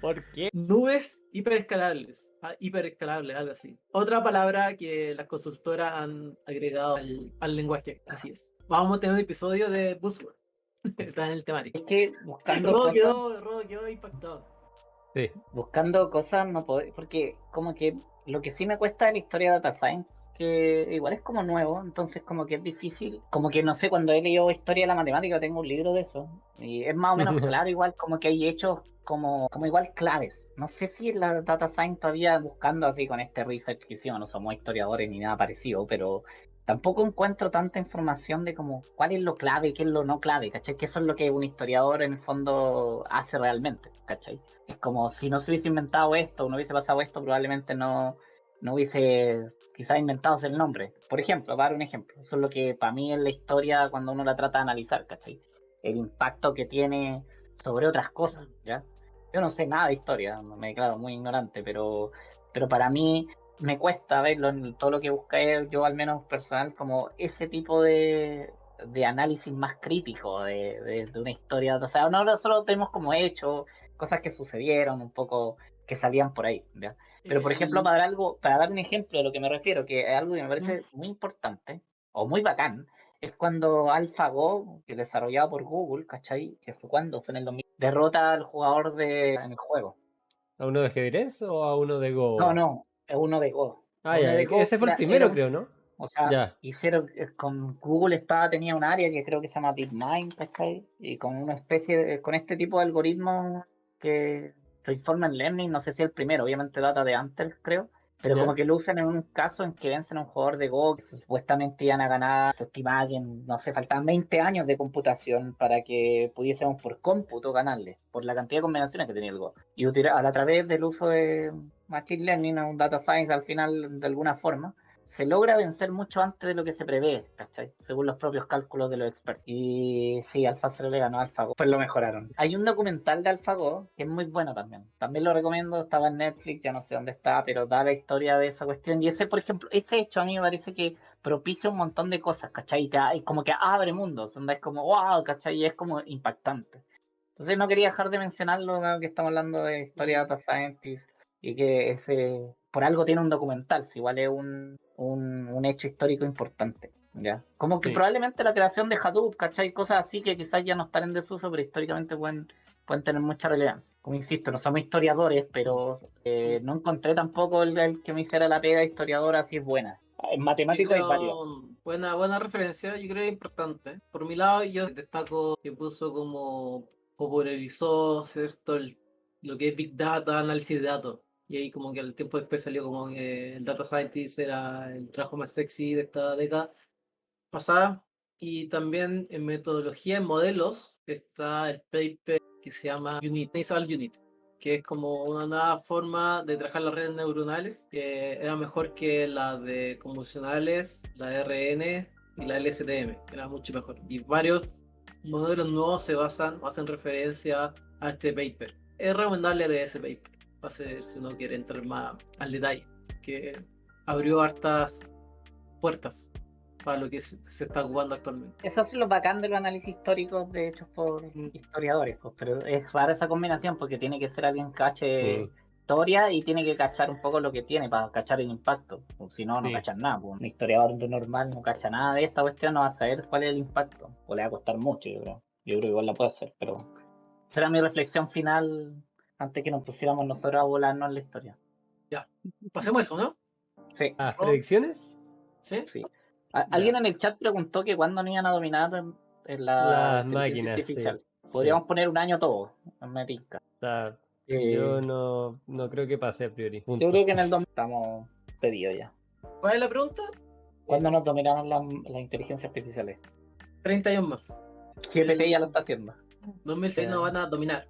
A: ¿por qué?
C: Nubes hiperescalables. Hiperescalables, algo así. Otra palabra que las consultoras han agregado al lenguaje. Así es. Vamos a tener un episodio de Buzzword. Está en el temario.
B: Es que buscando
C: Ro
B: cosas,
C: quedó impactado.
A: Sí.
B: buscando cosas no puedo, porque como que lo que sí me cuesta es la historia de Data Science, que igual es como nuevo, entonces como que es difícil, como que no sé, cuando he leído historia de la matemática tengo un libro de eso, y es más o menos claro igual como que hay hechos como igual claves. No sé si en la Data Science todavía buscando así con este research que hicimos, no somos historiadores ni nada parecido, pero tampoco encuentro tanta información de como cuál es lo clave, qué es lo no clave, ¿cachai? Que eso es lo que un historiador en el fondo hace realmente, ¿cachai? Es como si no se hubiese inventado esto, no hubiese pasado esto, probablemente no hubiese quizás inventado el nombre. Por ejemplo, para dar un ejemplo, eso es lo que para mí es la historia cuando uno la trata de analizar, ¿cachai? El impacto que tiene sobre otras cosas, ¿ya? Yo no sé nada de historia, me declaro muy ignorante, pero para mí me cuesta verlo en todo lo que busqué yo, al menos personal, como ese tipo de análisis más crítico de una historia. O sea, no solo tenemos como hechos, cosas que sucedieron, un poco que salían por ahí, ¿ya? Pero por ejemplo, para dar un ejemplo de lo que me refiero, que es algo que me parece muy importante, o muy bacán, es cuando AlphaGo, que es desarrollado por Google, ¿cachai? Que fue cuando, fue en el 2000, derrota al jugador en el juego.
A: ¿A uno de ajedrez o a uno de
B: No,
A: Go?
B: no, es uno de Go.
A: Ah,
B: Uno
A: ya,
B: de Go
A: ese fue el
B: era
A: primero,
B: un,
A: creo, ¿no?
B: o sea,
A: Ya,
B: hicieron, con Google tenía un área que creo que se llama DeepMind, ¿cachai? Y con una especie con este tipo de algoritmos que Reinforcement Learning, no sé si el primero, obviamente data de antes, creo, pero como
A: ya.
B: que lo usan en un caso en que vencen a un jugador de Go que supuestamente iban a ganar, se estimaba que, no sé, faltaban 20 años de computación para que pudiésemos por cómputo ganarle, por la cantidad de combinaciones que tenía el Go. Y a través del uso de Machine Learning, un Data Science al final, de alguna forma, se logra vencer mucho antes de lo que se prevé, ¿cachai? Según los propios cálculos de los expertos. Y sí, AlphaZero le ganó a AlphaGo, pues lo mejoraron. Hay un documental de AlphaGo que es muy bueno también. También lo recomiendo, estaba en Netflix, ya no sé dónde está, pero da la historia de esa cuestión. Y ese, por ejemplo, ese hecho a mí me parece que propicia un montón de cosas, ¿cachai? Y como que abre mundos, donde es como, wow, ¿cachai? Y es como impactante. Entonces no quería dejar de mencionarlo, ¿no? Que estamos hablando de historia de Data Scientist y que ese por algo tiene un documental, si igual es un hecho histórico importante, ¿ya? Como que
A: Sí.
B: probablemente la creación de Hadoop, ¿cachai? Cosas así que quizás ya no están en desuso, pero históricamente pueden tener mucha relevancia. Como insisto, no somos historiadores, pero no encontré tampoco el que me hiciera la pega historiadora así es buena. En
C: Yo
B: matemáticos hay varios.
C: creo, buena referencia, yo creo que es importante. Por mi lado, yo destaco que puso como popularizó, ¿cierto? Lo que es Big Data, análisis de datos. Y ahí como que al tiempo después salió como que el Data Scientist era el trabajo más sexy de esta década pasada. Y también en metodología, en modelos, está el paper que se llama Nasal Unit, que es como una nueva forma de trabajar las redes neuronales, que era mejor que la de convolucionales, la RN y la LSTM, era mucho mejor. Y varios modelos nuevos se basan o hacen referencia a este paper. Es recomendable leer ese paper, para ser, si uno quiere entrar más al detalle, que abrió hartas puertas para lo que se está ocupando actualmente.
B: Eso es lo bacán de los análisis históricos de hechos por historiadores, pues, pero es rara esa combinación porque tiene que ser alguien que cache
A: Mm,
B: historia y tiene que cachar un poco lo que tiene para cachar el impacto. Pues, si no, no
A: sí.
B: cachan nada. Pues. Un historiador normal no cacha nada de esta cuestión, no va a saber cuál es el impacto. O le va a costar mucho, yo creo. Yo creo que igual la puede hacer, pero será mi reflexión final antes que nos pusiéramos nosotros a volarnos en la historia.
C: Ya, pasemos eso, ¿no?
B: Sí,
A: Ah,
C: ¿No?
A: ¿predicciones?
C: ¿Sí?
B: sí. Alguien
A: Ya.
B: en el chat preguntó que cuándo nos iban a dominar en la
A: Las
B: inteligencia
A: máquinas, sí.
B: artificial.
A: Sí.
B: Podríamos poner un año todo, me tinca.
A: O sea,
B: Eh,
A: yo no creo que pase a priori.
B: yo
A: Punto.
B: creo que en el 2000 estamos pedidos ya.
C: ¿Cuál es la pregunta?
B: ¿Cuándo nos dominaron las inteligencias artificiales?
C: 30 años más.
B: GPT ya lo
C: El
B: está haciendo.
C: 2006 nos van a dominar.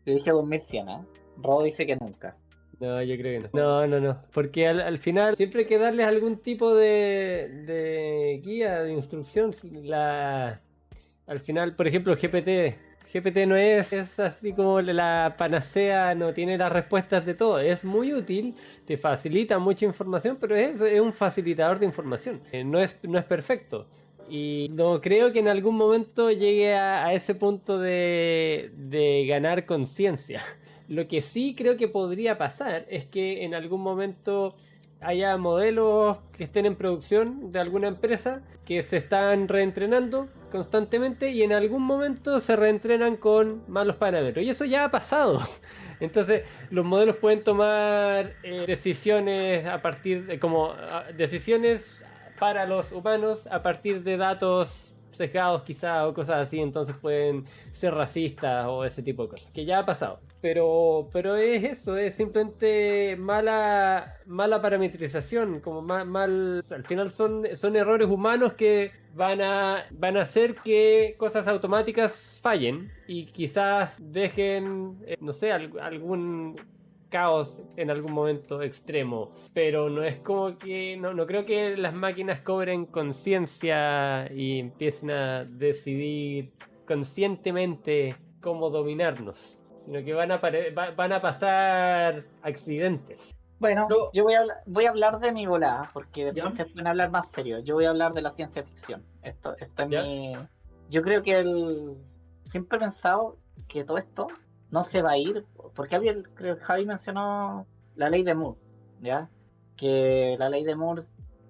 B: Yo dije 2100, ¿eh? Robo dice que nunca.
A: No, yo creo que no. No. Porque al final siempre hay que darles algún tipo de guía, de instrucción. Al final, por ejemplo, GPT no es así como la panacea, no tiene las respuestas de todo. Es muy útil, te facilita mucha información, pero es un facilitador de información. No es perfecto. Y no creo que en algún momento llegue a ese punto de ganar conciencia. Lo que sí creo que podría pasar es que en algún momento haya modelos que estén en producción de alguna empresa que se están reentrenando constantemente y en algún momento se reentrenan con malos parámetros. Y eso ya ha pasado. Entonces los modelos pueden tomar decisiones a partir de decisiones para los humanos a partir de datos sesgados quizá o cosas así, entonces pueden ser racistas o ese tipo de cosas, que ya ha pasado. Pero es eso, es simplemente mala parametrización, como mal, al final son errores humanos que van a hacer que cosas automáticas fallen y quizás dejen, no sé, algún caos en algún momento extremo, pero no es como que no creo que las máquinas cobren conciencia y empiecen a decidir conscientemente cómo dominarnos, sino que van a pasar accidentes.
B: Bueno,
C: Pero,
B: yo voy a hablar de mi volada, porque después
C: ¿ya?
B: te pueden hablar más serio. Yo voy a hablar de la ciencia ficción. Esto es
A: ¿Ya?
B: mi... Yo creo que siempre he pensado que todo esto no se va a ir, porque alguien, creo que Javi mencionó la ley de Moore, ¿ya? Que la ley de Moore,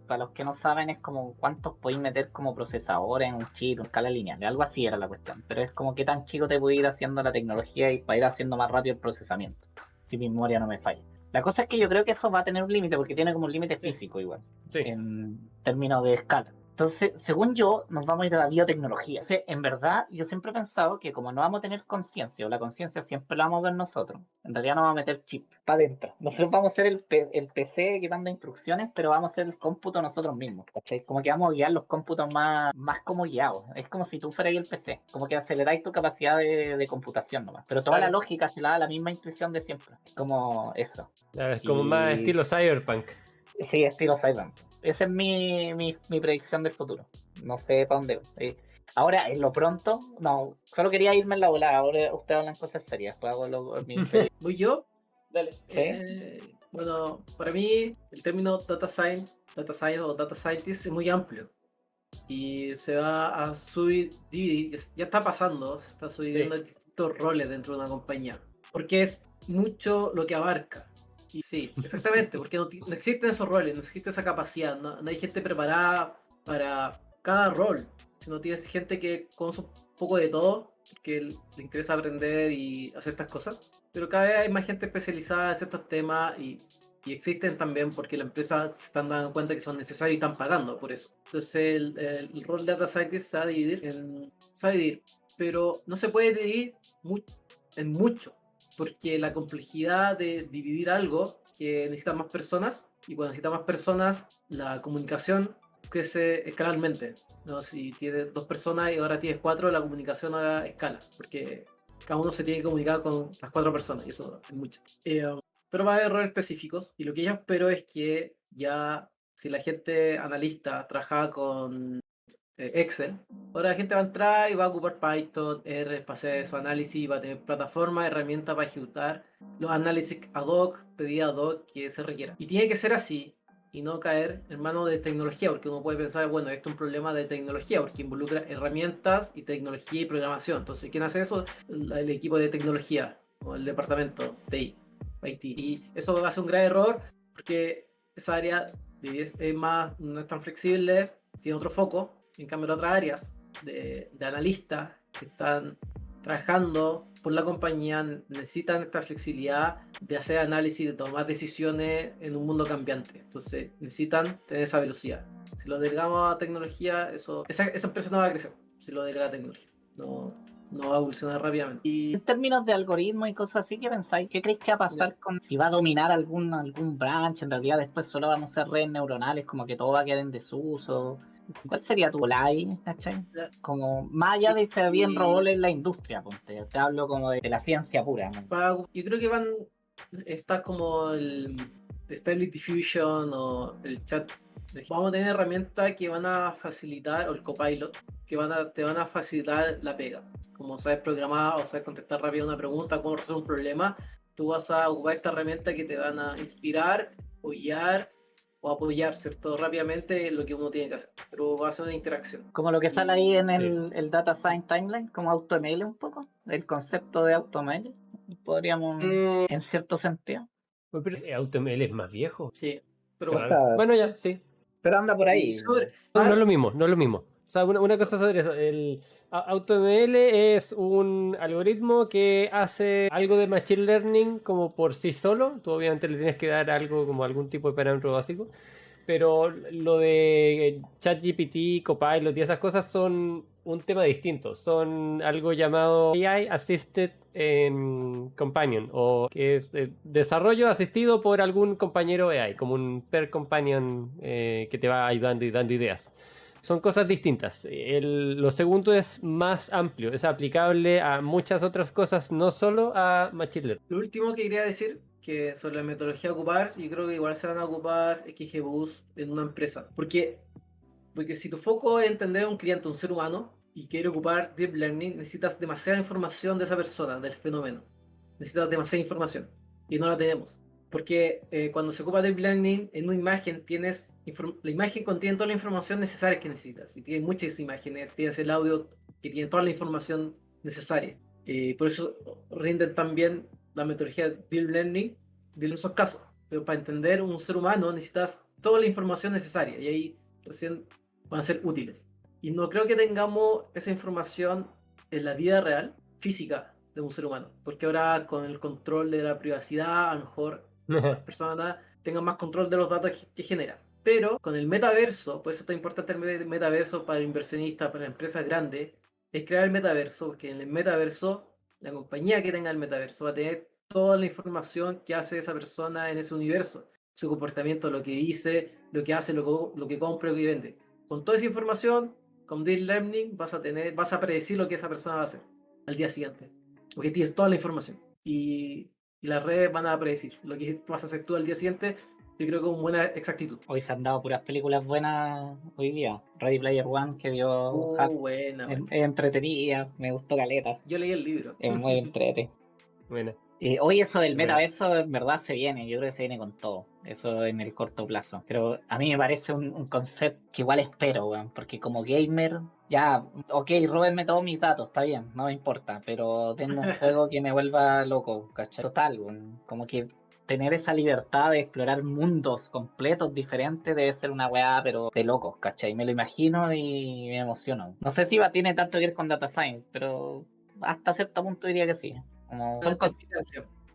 B: para los que no saben, es como cuántos podéis meter como procesadores en un chip, en escala lineal, algo así era la cuestión. Pero es como qué tan chico te puede ir haciendo la tecnología y para ir haciendo más rápido el procesamiento, si mi memoria no me falla. La cosa es que yo creo que eso va a tener un límite, porque tiene como un límite físico igual,
A: Sí.
B: en términos de escala. Entonces, según yo, nos vamos a ir a la biotecnología. Entonces, en verdad, yo siempre he pensado que como no vamos a tener conciencia, o la conciencia siempre la vamos a ver nosotros, en realidad no vamos a meter chip para adentro. Nosotros vamos a ser el PC que manda instrucciones, pero vamos a hacer el cómputo nosotros mismos, ¿cachai? Como que vamos a guiar los cómputos más como guiados. Es como si tú fueras el PC, como que aceleráis tu capacidad de computación nomás. Pero toda la
A: Claro.
B: lógica se la da la misma intuición de siempre. Como eso.
A: Claro, es como más
B: Y
A: estilo cyberpunk.
B: sí, estilo Cyberpunk. Esa es mi predicción del futuro. No sé para dónde. Ahora, en lo pronto, no, solo quería irme en la volada. Ahora ustedes hablan cosas serias. Después hago mi serie.
C: ¿Voy yo?
A: Dale.
B: ¿Sí?
C: Bueno, para mí el término data science o data scientist es muy amplio y se va a subdividir, ya está pasando, se está subdividiendo
A: Sí.
C: en distintos roles dentro de una compañía, porque es mucho lo que abarca. Y sí, exactamente, porque no existen esos roles, no existe esa capacidad, no hay gente preparada para cada rol, sino tienes gente que conoce un poco de todo, que le interesa aprender y hacer estas cosas, pero cada vez hay más gente especializada en ciertos temas y existen también porque las empresas se están dando cuenta que son necesarios y están pagando por eso. Entonces el rol de Data Scientist se va a dividir, pero no se puede dividir en mucho, porque la complejidad de dividir algo que necesita más personas, y cuando necesita más personas, la comunicación crece escalarmente, ¿no? Si tienes 2 personas y ahora tienes 4, la comunicación ahora escala, porque cada uno se tiene que comunicar con las 4 personas, y eso es mucho. Pero va a haber errores específicos, y lo que yo espero es que ya, si la gente analista trabaja con Excel, ahora la gente va a entrar y va a ocupar Python, R para hacer su análisis, va a tener plataformas, herramientas para ejecutar los análisis ad hoc, pedidos ad hoc que se requieran. Y tiene que ser así y no caer en manos de tecnología, porque uno puede pensar, bueno, esto es un problema de tecnología, porque involucra herramientas y tecnología y programación. Entonces, ¿quién hace eso? El equipo de tecnología o el departamento de IT. Y eso va a ser un gran error porque esa área no es tan flexible, tiene otro foco. En cambio, las otras áreas de analistas que están trabajando por la compañía necesitan esta flexibilidad de hacer análisis, de tomar decisiones en un mundo cambiante. Entonces necesitan tener esa velocidad. Si lo delegamos a tecnología, esa empresa no va a crecer. Si lo delega a tecnología, no va a evolucionar rápidamente. Y
B: En términos de algoritmos y cosas así, ¿qué pensáis? ¿Qué creéis que va a pasar con si va a dominar algún branch? En realidad después solo vamos a ser redes neuronales, como que todo va a quedar en desuso. ¿Cuál sería tu like, cachai? Como más allá
C: sí,
B: de ser bien rol en la industria, ponte. Te hablo como de la ciencia pura, ¿no?
C: yo creo que está como el Stable Diffusion o el chat. Vamos a tener herramientas que van a facilitar, o el copilot, que te van a facilitar la pega. Como sabes programar o sabes contestar rápido una pregunta, cómo resolver un problema, tú vas a ocupar esta herramienta que te van a inspirar o guiar o apoyar, ¿cierto? Rápidamente lo que uno tiene que hacer, pero va a ser una interacción.
B: Como lo que sale ahí en
A: Sí.
B: el Data Science Timeline, como AutoML un poco, el concepto de AutoML, podríamos, en cierto sentido.
A: Bueno, pero AutoML es más viejo.
C: Sí, pero
A: Qué
C: bueno.
A: raro. Bueno, ya, sí.
B: Pero anda por
C: Y
B: ahí.
C: sobre...
A: No es lo mismo, no es lo mismo. O sea, una cosa sobre eso. El AutoML es un algoritmo que hace algo de Machine Learning como por sí solo. Tú obviamente le tienes que dar algo como algún tipo de parámetro básico. Pero lo de ChatGPT, Copilot y esas cosas son un tema distinto. Son algo llamado AI Assisted Companion, o que es desarrollo asistido por algún compañero AI, como un peer companion que te va ayudando y dando ideas. Son cosas distintas. Lo segundo es más amplio, es aplicable a muchas otras cosas, no solo a Machine Learning.
C: Lo último que quería decir, que sobre la metodología a ocupar, yo creo que igual se van a ocupar XGBoost en una empresa. Porque si tu foco es entender a un cliente, un ser humano, y quiere ocupar Deep Learning, necesitas demasiada información de esa persona, del fenómeno. Necesitas demasiada información. Y no la tenemos. Porque cuando se ocupa Deep Learning, en una imagen la imagen contiene toda la información necesaria que necesitas. Y tienes muchas imágenes, tienes el audio que tiene toda la información necesaria. Por eso rinden también la metodología Deep Learning de esos casos. Pero para entender un ser humano necesitas toda la información necesaria. Y ahí recién van a ser útiles. Y no creo que tengamos esa información en la vida real, física, de un ser humano. Porque ahora con el control de la privacidad, a lo mejor las personas tengan más control de los datos que generan. Pero con el metaverso, por eso está importante el metaverso para inversionistas, para empresas grandes, es crear el metaverso, porque en el metaverso, la compañía que tenga el metaverso va a tener toda la información que hace esa persona en ese universo, su comportamiento, lo que dice, lo que hace, lo que compra, lo que vende. Con toda esa información, con Deep Learning vas a predecir lo que esa persona va a hacer al día siguiente, porque tienes toda la información. Y las redes van a predecir lo que vas a hacer tú al día siguiente, yo creo que con buena exactitud.
B: Hoy se han dado puras películas buenas hoy día. Ready Player One, que dio
C: Buena,
B: es
C: buena.
B: entretenida, me gustó caleta,
C: Yo leí el libro.
B: es muy entrete.
A: Bueno,
B: Hoy eso del
A: bueno.
B: metaverso en verdad se viene, yo creo que se viene con todo, eso en el corto plazo. Pero a mí me parece un concepto que igual espero, weón, porque como gamer, ya, ok, róbenme todos mis datos, está bien, no me importa, pero denme un juego que me vuelva loco, ¿cachai? Total, weón, como que tener esa libertad de explorar mundos completos diferentes debe ser una weá, pero de locos, ¿cachai? Me lo imagino y me emociono. No sé si tiene tanto que ver con Data Science, pero hasta cierto punto diría que sí. Como son cosas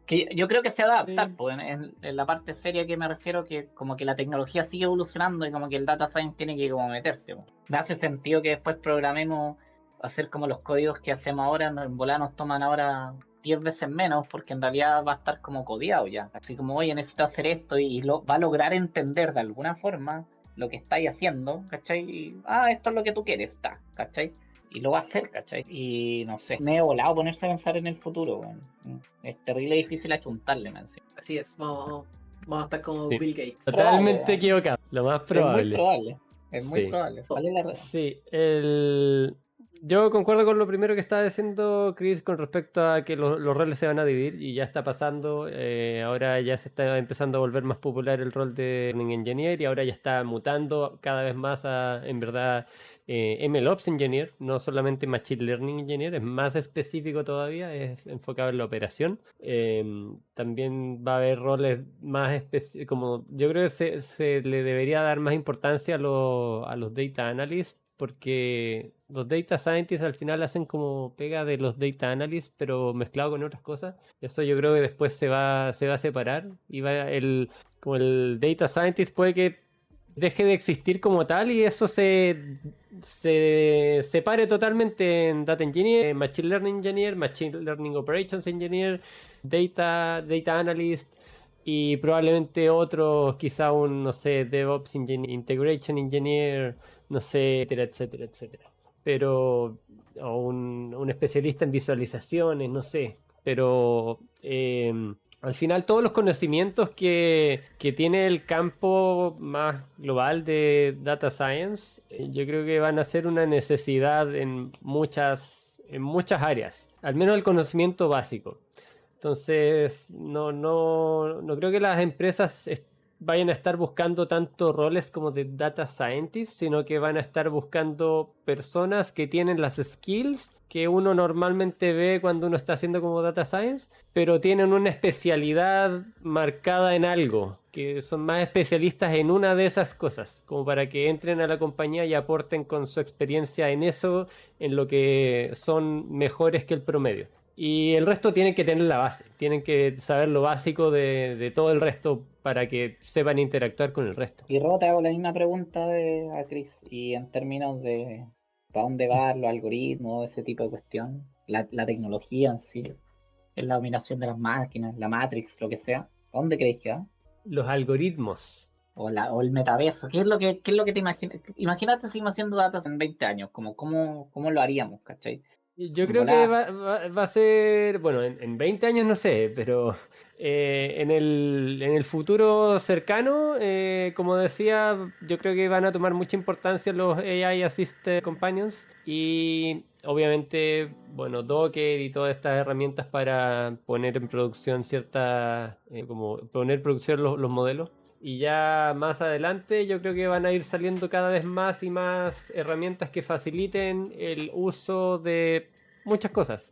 B: que yo creo que se va a adaptar,
A: Sí.
B: pues, en la parte seria que me refiero, que como que la tecnología sigue evolucionando y como que el data science tiene que como meterse, pues. Me hace sentido que después programemos, hacer como los códigos que hacemos ahora, en volada nos toman ahora 10 veces menos, porque en realidad va a estar como codiado ya. Así como, oye, necesito hacer esto y va a lograr entender de alguna forma lo que estáis haciendo, ¿cachai? Y, esto es lo que tú quieres, está, ¿cachai? Y lo va a hacer, ¿cachai? Y no sé, me he volado ponerse a pensar en el futuro, weón. Es terrible difícil achuntarle, man. Sí.
C: Así es, vamos a estar como
A: Sí.
C: Bill Gates.
A: Totalmente
B: Probable,
A: equivocado, lo más
B: es muy
A: probable.
B: probable. Es muy
A: Sí.
B: probable. Vale la red.
A: Sí, yo concuerdo con lo primero que estaba diciendo Chris con respecto a que los roles se van a dividir y ya está pasando. Ahora ya se está empezando a volver más popular el rol de Learning Engineer y ahora ya está mutando cada vez más a, en verdad, MLOps Engineer, no solamente Machine Learning Engineer, es más específico todavía, es enfocado en la operación. También va a haber roles más específicos, como yo creo que se le debería dar más importancia a los data analysts porque los data scientists al final hacen como pega de los data analysts, pero mezclado con otras cosas. Eso yo creo que después se va a separar y como el data scientist puede que deje de existir como tal y eso se separe totalmente en Data Engineer, Machine Learning Engineer, Machine Learning Operations Engineer, Data Analyst y probablemente otros, quizá un, no sé, DevOps Engineer, Integration Engineer, no sé, etcétera, etcétera, etcétera. Pero, o un especialista en visualizaciones, no sé. Pero al final todos los conocimientos que tiene el campo más global de Data Science, yo creo que van a ser una necesidad en muchas áreas. Al menos el conocimiento básico. Entonces, no creo que las empresas vayan a estar buscando tanto roles como de data scientist, sino que van a estar buscando personas que tienen las skills que uno normalmente ve cuando uno está haciendo como data science, pero tienen una especialidad marcada en algo, que son más especialistas en una de esas cosas, como para que entren a la compañía y aporten con su experiencia en eso, en lo que son mejores que el promedio. Y el resto tienen que tener la base, tienen que saber lo básico de todo el resto para que sepan interactuar con el resto.
B: Y Robo, te hago la misma pregunta a Chris, y en términos de para dónde van los algoritmos, ese tipo de cuestión, la tecnología en sí, es la dominación de las máquinas, la Matrix, lo que sea, ¿a dónde creéis que va?
A: Los algoritmos.
B: O el metaverso, ¿qué es lo que te imaginas? Imagínate si seguimos haciendo datos en 20 años, como cómo lo haríamos, ¿cachai?
A: Yo
B: En
A: creo que
B: volada,
A: va a ser, bueno, en 20 años no sé, pero en el futuro cercano, como decía, yo creo que van a tomar mucha importancia los AI Assisted Companions y obviamente, bueno, Docker y todas estas herramientas para poner en producción ciertas, como poner en producción los modelos. Y ya más adelante yo creo que van a ir saliendo cada vez más y más herramientas que faciliten el uso de muchas cosas.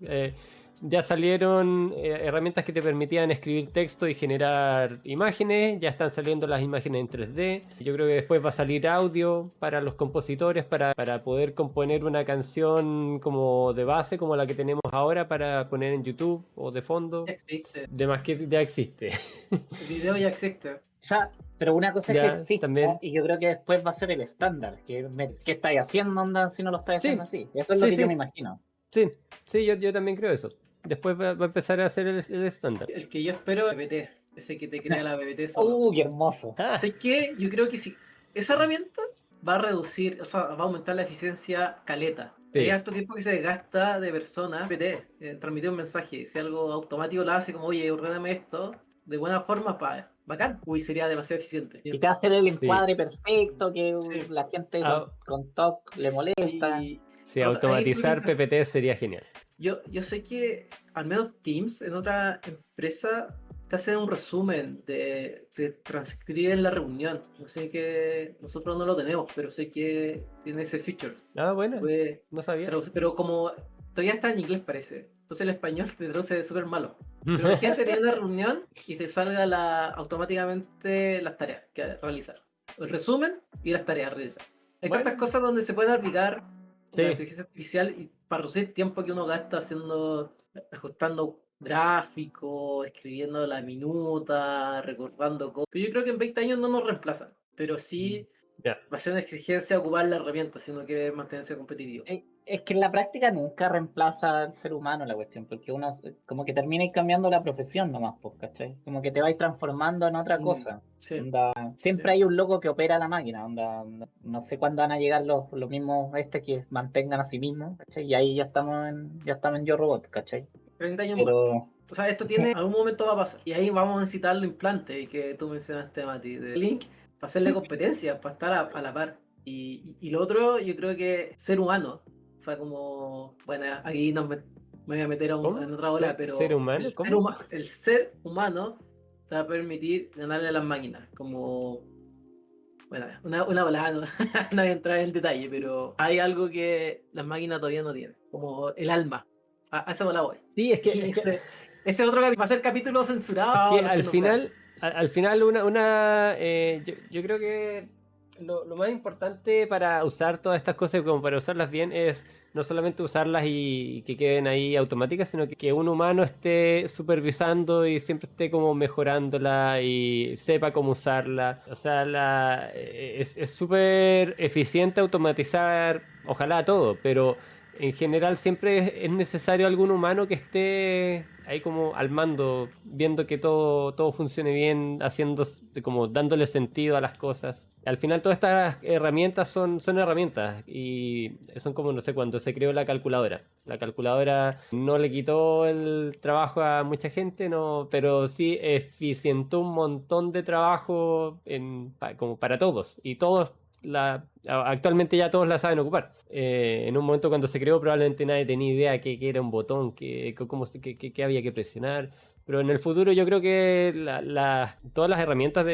A: Ya salieron herramientas que te permitían escribir texto y generar imágenes, ya están saliendo las imágenes en 3D. Yo creo que después va a salir audio para los compositores, para poder componer una canción como de base, como la que tenemos ahora para poner en YouTube o de fondo.
C: Ya existe.
A: De más que ya existe.
C: El video ya existe.
B: o sea, pero una cosa es que
A: Ya,
B: exista,
A: también.
B: y yo creo que después va a ser el estándar, ¿qué estáis haciendo, onda, si no lo estáis haciendo
A: Sí,
B: así? Eso es lo
A: sí,
B: que yo me
A: sí,
B: imagino.
A: sí, sí, yo también creo eso. Después va a empezar a ser el estándar.
C: El que yo espero es PPT, ese que te crea la PPT solo.
B: Qué hermoso.
A: Ah,
C: Así que yo creo que si esa herramienta va a reducir, o sea, va a aumentar la eficiencia caleta. Hay
A: sí.
C: harto tiempo que se gasta de personas PPT, transmitir un mensaje. Si algo automático lo hace como, oye, ordéname esto, de buena forma, bacán. Uy, sería demasiado eficiente.
B: Y te hace el
A: Sí.
B: encuadre perfecto, que
C: Sí.
B: la gente
A: Ah,
B: con TOC le molesta.
C: Y
A: sí,
C: hay
A: automatizar
C: implementaciones.
A: PPT sería genial.
C: Yo sé que al menos Teams en otra empresa te hace un resumen te transcriben la reunión. No sé que nosotros no lo tenemos, pero sé que tiene ese feature.
A: Ah, bueno,
C: Puede
A: no sabía.
C: traducir, pero como todavía está en inglés parece. Entonces el español te traduce súper malo. Pero imagínate tener una reunión y te salga automáticamente las tareas que realizar. El resumen y las tareas a realizar. Hay tantas
A: Bueno,
C: cosas donde se puede aplicar la
A: sí,
C: inteligencia artificial y para reducir tiempo que uno gasta ajustando gráficos, escribiendo la minuta, recordando cosas. Pero yo creo que en 20 años no nos reemplazan, pero sí
A: ya.
C: va a ser una exigencia ocupar la herramienta si uno quiere mantenerse competitivo.
B: Es que en la práctica nunca reemplaza al ser humano la cuestión, porque uno como que termina cambiando la profesión nomás, pues, ¿cachai? Como que te vais transformando en otra cosa.
C: Sí,
B: Onda,
C: sí.
B: siempre hay un loco que opera la máquina, onda, no sé cuándo van a llegar los mismos que mantengan a sí mismos, ¿cachai? Y ahí ya estamos en Yo Robot, ¿cachai?
C: 30 años más.
B: Pero
C: O sea, esto tiene, algún momento va a pasar. Y ahí vamos a necesitar los implantes que tú mencionaste, Mati, de Link, para hacerle competencia, para estar a la par. Y lo otro, yo creo que ser humano. O sea, como, bueno, aquí me voy a meter
A: ¿Cómo?
C: en otra ola,
A: ¿Ser
C: pero
A: humano? ¿Cómo?
C: el ser humano te va a permitir ganarle a las máquinas. Como, bueno, una ola, no, no voy a entrar en detalle, pero hay algo que las máquinas todavía no tienen, como el alma. A esa ola voy.
A: Sí,
C: Y ese otro va a ser capítulo
A: es
C: censurado
A: que
C: a los que nos vean.
A: al final yo creo que lo más importante para usar todas estas cosas, como para usarlas bien, es no solamente usarlas y que queden ahí automáticas, sino que un humano esté supervisando y siempre esté como mejorándola y sepa cómo usarla. O sea, es súper eficiente automatizar, ojalá todo, pero en general siempre es necesario algún humano que esté ahí como al mando, viendo que todo funcione bien, como dándole sentido a las cosas. Al final todas estas herramientas son herramientas y son como, no sé, cuando se creó la calculadora. La calculadora no le quitó el trabajo a mucha gente, no, pero sí eficientó un montón de trabajo como para todos. Y todos actualmente ya todos la saben ocupar. En un momento cuando se creó probablemente nadie tenía idea qué era un botón, qué había que presionar. Pero en el futuro yo creo que todas las herramientas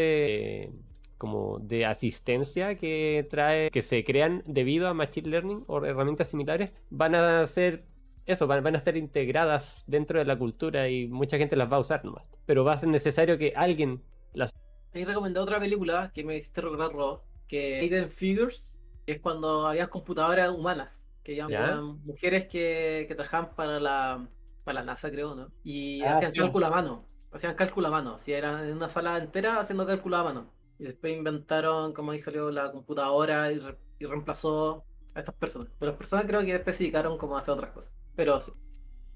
A: como de asistencia que se crean debido a Machine Learning o herramientas similares van a ser eso, van a estar integradas dentro de la cultura y mucha gente las va a usar nomás. Pero va a ser necesario que alguien las...
C: Ahí recomendé otra película que me hiciste recordar, Rob, que Hidden Figures, que es cuando había computadoras humanas, que
A: ¿Ya?
C: eran mujeres que trabajaban para la NASA, creo, ¿no? Y
B: Ah,
C: hacían
B: sí.
C: cálculo a mano, si eran en una sala entera haciendo cálculo a mano. Y después inventaron, como ahí salió la computadora y reemplazó a estas personas. Pero las personas creo que después se dedicaron como a hacer otras cosas. Pero sí,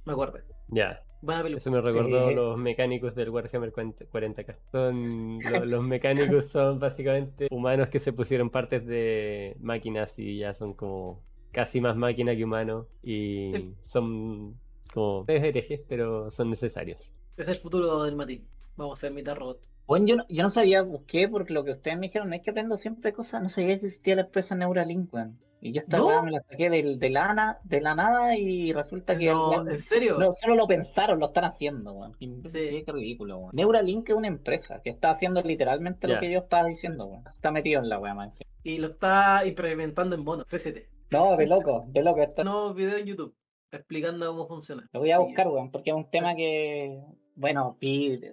C: me acuerdo.
A: Ya.
C: Buena película.
A: Eso me recordó los mecánicos del Warhammer 40K. Los mecánicos son básicamente humanos que se pusieron partes de máquinas y ya son como casi más máquina que humano. Y son como herejes, pero son necesarios.
C: Es el futuro del Mati. Vamos a ser mitad robot.
B: Bueno, yo no sabía, busqué, porque lo que ustedes me dijeron es que aprendo siempre cosas, no sabía que existía la empresa Neuralink, weón. Y yo esta weá
C: ¿No?
B: me la saqué de la nada y resulta que
C: No, ¿en
B: no
C: serio?
B: solo lo pensaron, lo están haciendo, weón.
C: Sí.
B: Qué ridículo, weón. Neuralink es una empresa que está haciendo literalmente lo que
A: Ya.
B: yo estaba diciendo, weón. Está metido en la weá, man.
C: Y lo está implementando en mono, FST.
B: No, de loco, esto
C: Nuevos videos en YouTube explicando cómo funciona.
B: lo voy a
C: Así que,
B: buscar, weón, porque es un tema que, bueno,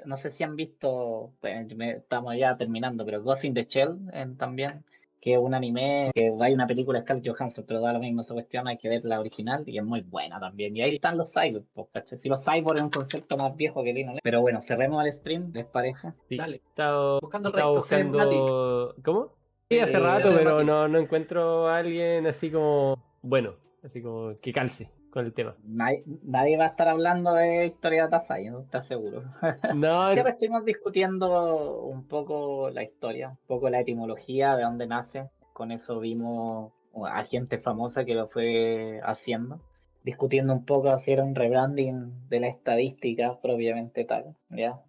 B: no sé si han visto, bueno, estamos ya terminando, pero Ghost in the Shell también, que es un anime, que hay una película de Scarlett Johansson, pero da lo mismo esa cuestión, hay que ver la original y es muy buena también. Y ahí
C: sí,
B: están los cyborgs, pues, ¿cachai? Si los cyborgs es un concepto más viejo que Lino, pero bueno, cerremos el stream, ¿les parece?
A: Sí.
C: dale. Buscando el rey.
A: Estaba
C: Entonces, Mati,
A: buscando... ¿Cómo? Sí, hace rato,
C: cierre,
A: pero
C: Mati.
A: no encuentro a alguien así como... Bueno, así como que calce con el tema.
B: Nadie va a estar hablando de historia de Data Science, ¿estás seguro?
A: No,
B: Ya pues, estuvimos discutiendo un poco la historia, un poco la etimología, de dónde nace. Con eso vimos a gente famosa que lo fue haciendo, discutiendo un poco si era un rebranding de la estadística propiamente tal, ¿ya?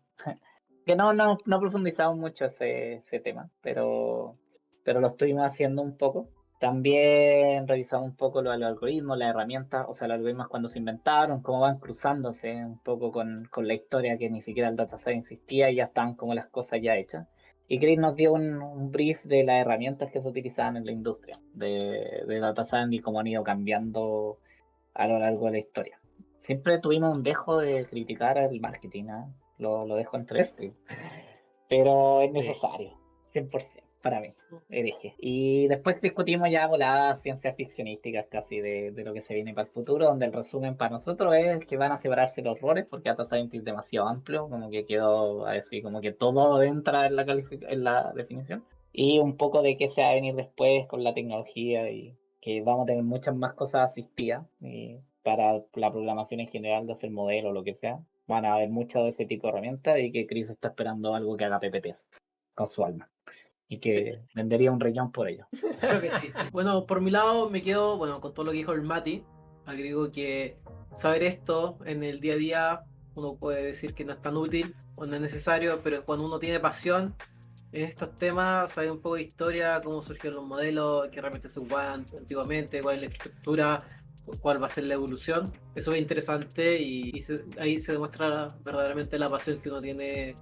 B: Que no profundizamos mucho ese tema, pero lo estuvimos haciendo un poco. También revisamos un poco los algoritmos, las herramientas, o sea, los algoritmos cuando se inventaron, cómo van cruzándose un poco con la historia que ni siquiera el data science existía y ya están como las cosas ya hechas. Y Chris nos dio un brief de las herramientas que se utilizaban en la industria de data science y cómo han ido cambiando a lo largo de la historia. Siempre tuvimos un dejo de criticar el marketing, ¿eh? Lo dejo entre esto, pero es necesario, 100% para mí, elige. Y después discutimos ya voladas ciencias ficcionísticas casi de lo que se viene para el futuro, donde el resumen para nosotros es que van a separarse los roles, porque Data Scientist es demasiado amplio, como que quedó a decir, como que todo entra en en la definición, y un poco de qué se va a venir después con la tecnología y que vamos a tener muchas más cosas asistidas y para la programación en general de hacer modelo o lo que sea. Van a haber muchas de ese tipo de herramientas y que Chris está esperando algo que haga PPTs con su alma y
C: Sí,
B: que vendería un riñón por ello.
C: creo que sí. Bueno, por mi lado me quedo, bueno, con todo lo que dijo el Mati. Agrego que saber esto en el día a día, uno puede decir que no es tan útil o no es necesario, pero cuando uno tiene pasión en estos temas, saber un poco de historia, cómo surgieron los modelos, qué herramientas se ocupaban antiguamente, cuál es la infraestructura, cuál va a ser la evolución. Eso es interesante y ahí se demuestra verdaderamente la pasión que uno tiene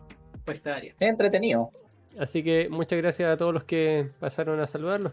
C: por esta área.
B: Es entretenido.
A: así que muchas gracias a todos los que pasaron a saludarlos.